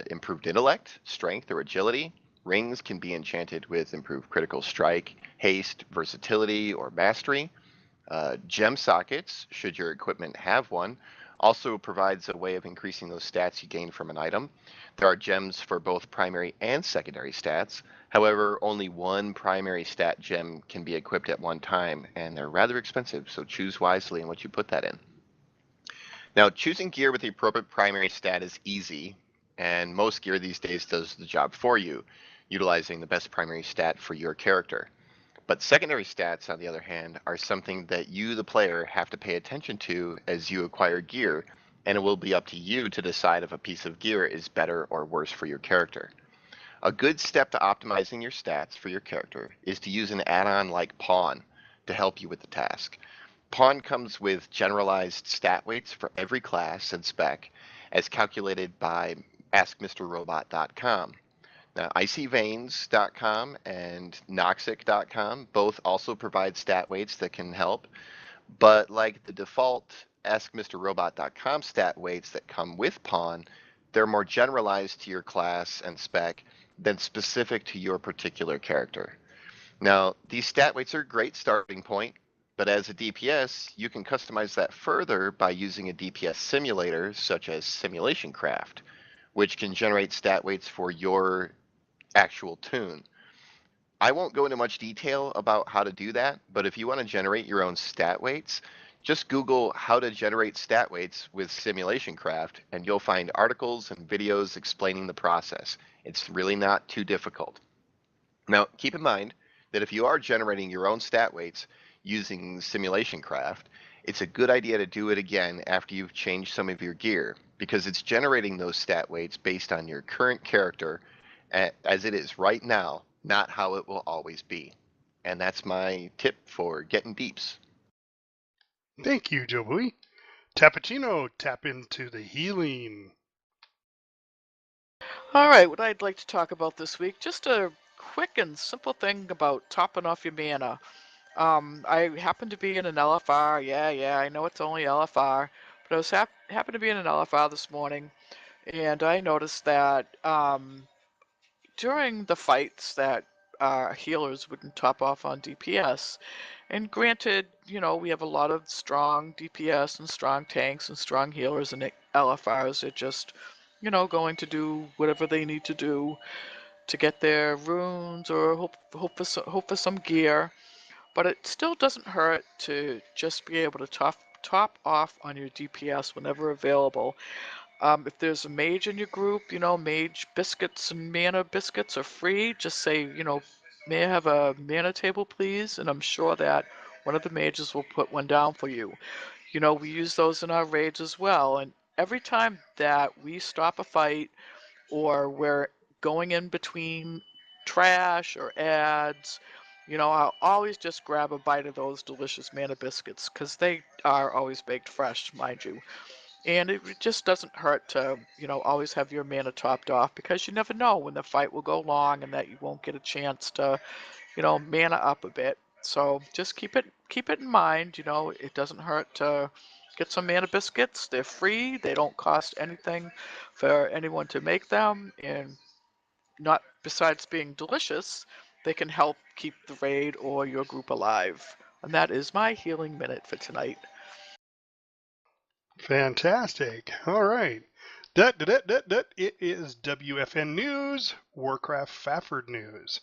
improved intellect, strength, or agility. Rings can be enchanted with improved critical strike, haste, versatility, or mastery. Gem sockets, should your equipment have one, also provides a way of increasing those stats you gain from an item. There are gems for both primary and secondary stats. However, only one primary stat gem can be equipped at one time, and they're rather expensive, so choose wisely in what you put that in. Now, choosing gear with the appropriate primary stat is easy, and most gear these days does the job for you, utilizing the best primary stat for your character. But secondary stats, on the other hand, are something that you, the player, have to pay attention to as you acquire gear, and it will be up to you to decide if a piece of gear is better or worse for your character. A good step to optimizing your stats for your character is to use an add-on like Pawn to help you with the task. Pawn comes with generalized stat weights for every class and spec, as calculated by AskMrRobot.com. Now, icyveins.com and noxic.com both also provide stat weights that can help, but like the default askmrrobot.com stat weights that come with Pawn, they're more generalized to your class and spec than specific to your particular character. Now, these stat weights are a great starting point, but as a DPS, you can customize that further by using a DPS simulator such as Simulation Craft, which can generate stat weights for your actual tune. I won't go into much detail about how to do that, but if you want to generate your own stat weights, just Google how to generate stat weights with Simulation Craft, and you'll find articles and videos explaining the process. It's really not too difficult. Now, keep in mind that if you are generating your own stat weights using Simulation Craft, it's a good idea to do it again after you've changed some of your gear, because it's generating those stat weights based on your current character as it is right now, not how it will always be. And that's my tip for getting deeps. Thank you, Joe Bowie. Tappuccino, tap into the healing. All right, what I'd like to talk about this week, just a quick and simple thing about topping off your mana. I happened to be in an LFR. Yeah, I know it's only LFR, but I was happened to be in an LFR this morning, and I noticed that during the fights that healers wouldn't top off on DPS. And granted, we have a lot of strong DPS and strong tanks and strong healers, and LFRs are just, going to do whatever they need to do to get their runes or hope for some gear. But it still doesn't hurt to just be able to top off on your DPS whenever available. If there's a mage in your group, mage biscuits and mana biscuits are free. Just say, may I have a mana table, please? And I'm sure that one of the mages will put one down for you. We use those in our raids as well. And every time that we stop a fight or we're going in between trash or ads, I'll always just grab a bite of those delicious mana biscuits because they are always baked fresh, mind you. And it just doesn't hurt to, always have your mana topped off because you never know when the fight will go long and that you won't get a chance to, mana up a bit. So just keep it in mind, it doesn't hurt to get some mana biscuits. They're free, they don't cost anything for anyone to make them, and not besides being delicious, they can help keep the raid or your group alive. And that is my healing minute for tonight. Fantastic. All right. It is WFN News, Warcraft Fafford News.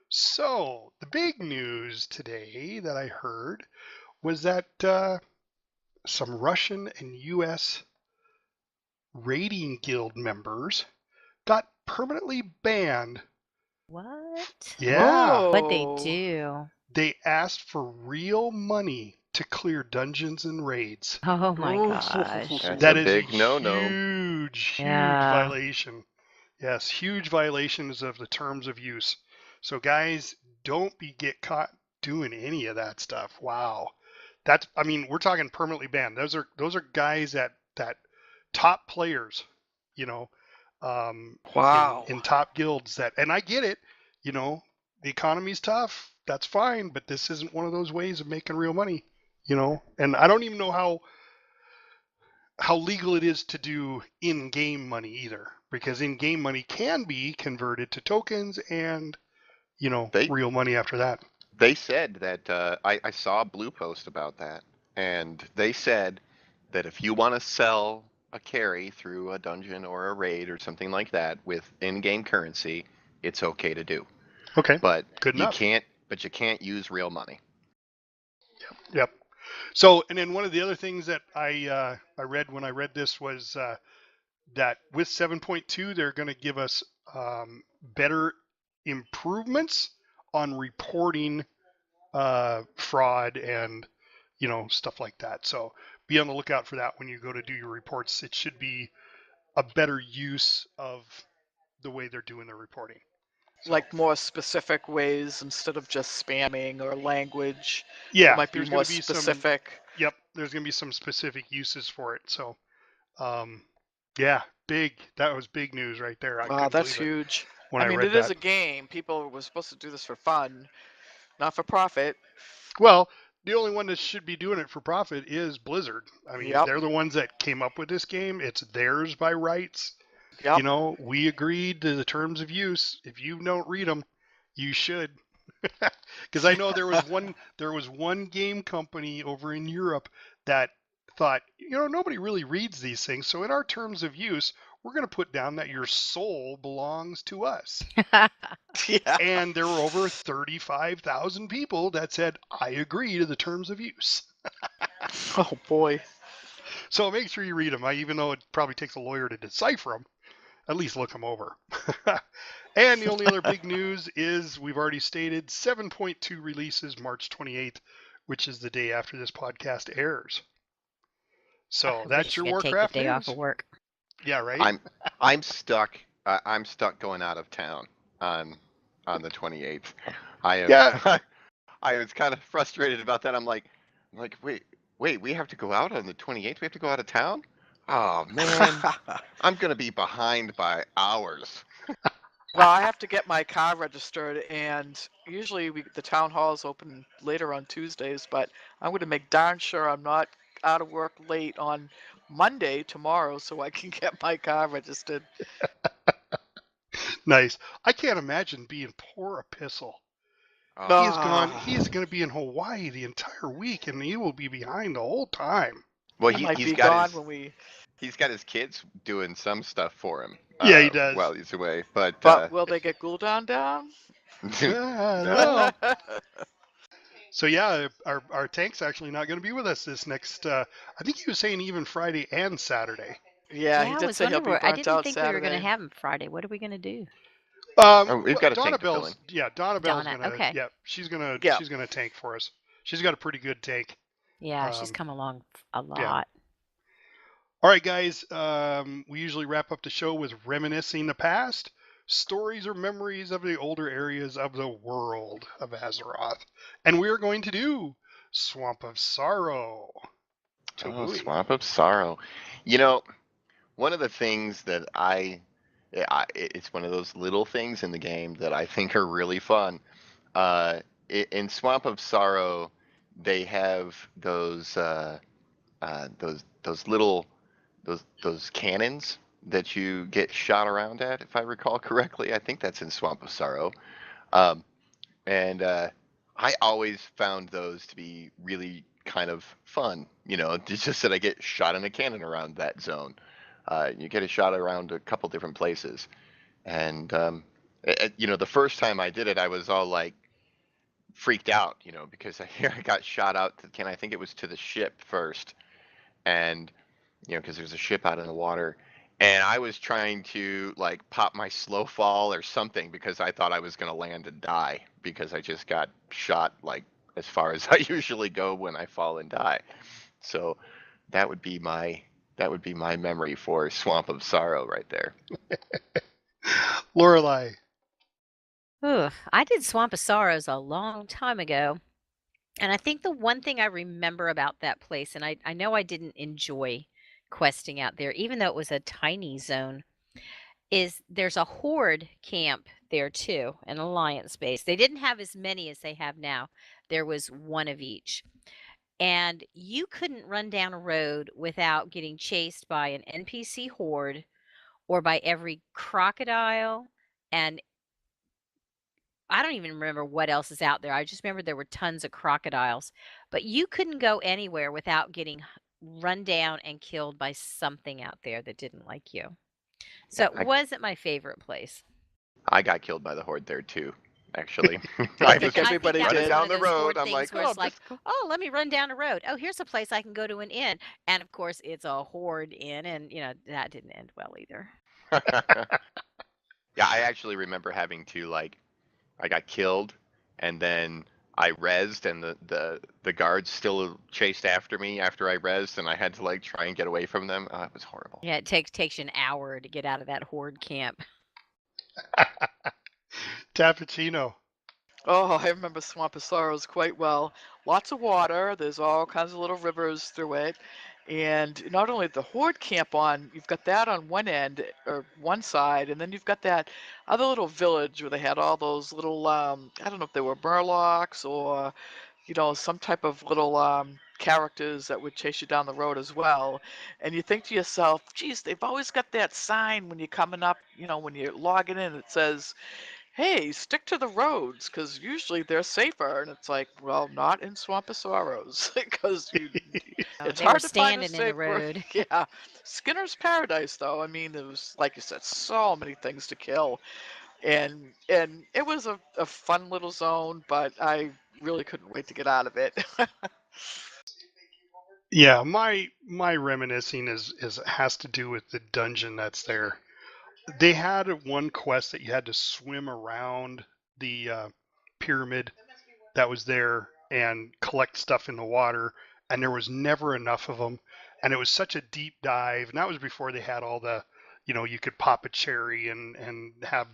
So, the big news today that I heard was that some Russian and U.S. raiding guild members got permanently banned. What? Yeah, What'd they Whoa. do? they asked for real money to clear dungeons and raids. Oh my Ooh. gosh. That's That a is a big no-no. huge Yeah. violation. Yes, huge violations of the terms of use. So guys, don't get caught doing any of that stuff. Wow. We're talking permanently banned. Those are guys that top players, you know, Wow. in top guilds and I get it, the economy's tough. That's fine, but this isn't one of those ways of making real money, And I don't even know how legal it is to do in-game money either, because in-game money can be converted to tokens and They real money after that. they said that I saw a blue post about that, and they said that if you want to sell a carry through a dungeon or a raid or something like that with in-game currency, it's okay to do. Okay, But good you enough. can't use real money. Yep. So, and then one of the other things that I read when I read this was that with 7.2 they're going to give us better improvements on reporting fraud and stuff like that. So be on the lookout for that when you go to do your reports. It should be a better use of the way they're doing their reporting. So, Like more specific ways instead of just spamming or language. yeah, It might be there's more going to be specific. there's going to be some specific uses for it. So, yeah, that was big news right there. I Wow, couldn't that's believe it huge. when I I mean, read it is that. a game. People were supposed to do this for fun, not for profit. Well, the only one that should be doing it for profit is Blizzard. I mean, Yep. they're the ones that came up with this game. It's theirs by rights. Yep. We agreed to the terms of use. If you don't read them, you should. Because I know there was one game company over in Europe that thought, nobody really reads these things. So in our terms of use, we're going to put down that your soul belongs to us. Yeah. And there were over 35,000 people that said, I agree to the terms of use. Oh boy. So make sure you read them. Even though it probably takes a lawyer to decipher them, at least look them over. And the only other big news is we've already stated 7.2 releases March 28th, which is the day after this podcast airs. So I that's wish your I could take the Warcraft day news. off of work. Yeah, right. I'm stuck. I'm stuck going out of town on the 28th. I am. Yeah. I was kind of frustrated about that. I'm like, wait, we have to go out on the 28th. We have to go out of town. Oh man, I'm gonna be behind by hours. Well, I have to get my car registered, and usually the town hall is open later on Tuesdays, but I'm going to make darn sure I'm not out of work late on Monday tomorrow so I can get my car registered. Nice. I can't imagine being poor Epistle. Oh, He is gone. Ah, He is going to be in Hawaii the entire week, and he will be behind the whole time. well, I might he's be got gone his when we. he's got his kids doing some stuff for him. Yeah, he does. While he's away, but But will they get Gul'dan down? I don't know. So yeah, our tank's actually not going to be with us this next. I think he was saying even Friday and Saturday. Yeah, he I did was say he'll wondering be where. I burnt didn't out think we were going to Saturday. have him Friday. What are we going to do? we've got a Donna tank to fill in. Bell's. Yeah, Donna Bell's Donna, gonna. okay. Yeah, she's gonna tank for us. She's got a pretty good tank. Yeah, she's come along a lot. Yeah. All right, guys. We usually wrap up the show with reminiscing the past, stories or memories of the older areas of the world of Azeroth, and we are going to do Swamp of Sorrow. Oh, Swamp of Sorrow. You know, one of the things that it's one of those little things in the game that I think are really fun. In Swamp of Sorrow, they have those little those cannons that you get shot around at, if I recall correctly. I think that's in Swamp of Sorrow. And I always found those to be really kind of fun. It's just that I get shot in a cannon around that zone. You get a shot around a couple different places. And, the first time I did it, I was all like freaked out, because I got shot out I think it was to the ship first. And, because there's a ship out in the water. And I was trying to like pop my slow fall or something because I thought I was going to land and die because I just got shot like as far as I usually go when I fall and die. So that would be my memory for Swamp of Sorrow right there. Lorelei. Ooh, I did Swamp of Sorrows a long time ago. And I think the one thing I remember about that place, and I know I didn't enjoy questing out there, even though it was a tiny zone, is there's a horde camp there too, an alliance base. They didn't have as many as they have now. There was one of each. And you couldn't run down a road without getting chased by an NPC horde or by every crocodile. And I don't even remember what else is out there. I just remember there were tons of crocodiles. But you couldn't go anywhere without getting run down and killed by something out there that didn't like you. So Yeah, it wasn't my favorite place. I got killed by the horde there too, actually. I I was think everybody that running was did. one down of the those road. horde I'm things like, where oh, it's like, oh, let me run down a road. Oh, here's a place I can go to an inn. And of course, it's a horde inn. And, that didn't end well either. Yeah, I actually remember having to like, I got killed, and then I rezzed, and the guards still chased after me after I rezzed, and I had to like try and get away from them. Oh, it was horrible. Yeah, it takes you an hour to get out of that horde camp. Tappuccino. Oh, I remember Swamp of Sorrows quite well. Lots of water. There's all kinds of little rivers through it. And not only the horde camp you've got that on one end or one side, and then you've got that other little village where they had all those little, I don't know if they were murlocs or, some type of little characters that would chase you down the road as well. And you think to yourself, geez, they've always got that sign when you're coming up, when you're logging in, it says, hey, stick to the roads because usually they're safer. And it's like, well, not in Swamp of Sorrows because it's They were hard to find a standing in the safe road. road. Yeah. Skinner's Paradise, though. I mean, there was, like you said, so many things to kill. And it was a fun little zone, but I really couldn't wait to get out of it. Yeah, my reminiscing is has to do with the dungeon that's there. They had one quest that you had to swim around the pyramid that was there and collect stuff in the water, and there was never enough of them, and it was such a deep dive, and that was before they had all the, you could pop a cherry and have,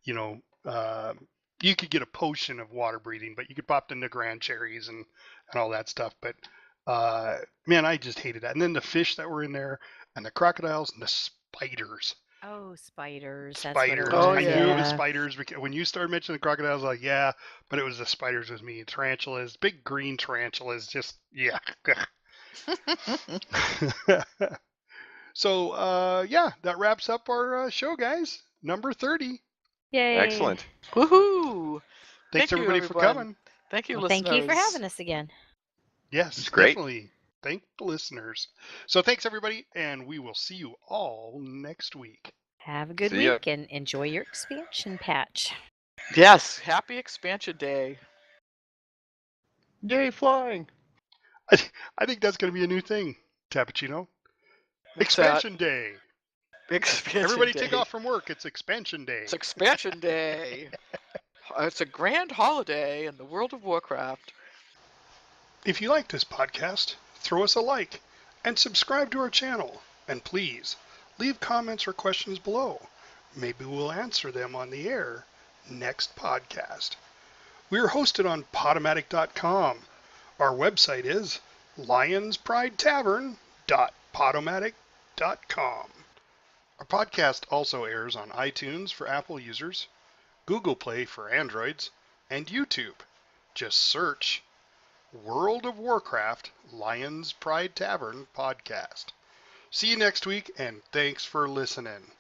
you know, uh, you could get a potion of water breathing, but you could pop the Negran cherries and all that stuff. But man, I just hated that. And then the fish that were in there, and the crocodiles and the spiders. Oh, spiders. That's what it Spiders. Oh, was. I knew it was yeah. spiders because when you started mentioning the crocodiles, I was like, yeah, but it was the spiders with me. Tarantulas, big green tarantulas, just yeah. So yeah, that wraps up our show, guys. Number 30. Yay. Excellent. Woohoo! Thanks Thank you, everybody for everyone. coming. Thank you, Well, listeners. thank you for having us again. Yes, It's great. definitely. Thank the listeners. So thanks everybody, and we will see you all next week. Have a good See ya. week and enjoy your expansion patch. Yes, happy expansion day. Yay, flying. I think that's going to be a new thing, Tappuccino. What's that? Expansion Day. Expansion Everybody day. take off from work. It's Expansion Day. It's expansion day. It's a grand holiday in the world of Warcraft. If you like this podcast, throw us a like and subscribe to our channel. And please, leave comments or questions below. Maybe we'll answer them on the air next podcast. We are hosted on Podomatic.com. Our website is lionspridetavern.podomatic.com. Our podcast also airs on iTunes for Apple users, Google Play for Androids, and YouTube. Just search World of Warcraft Lions Pride Tavern podcast. See you next week, and thanks for listening.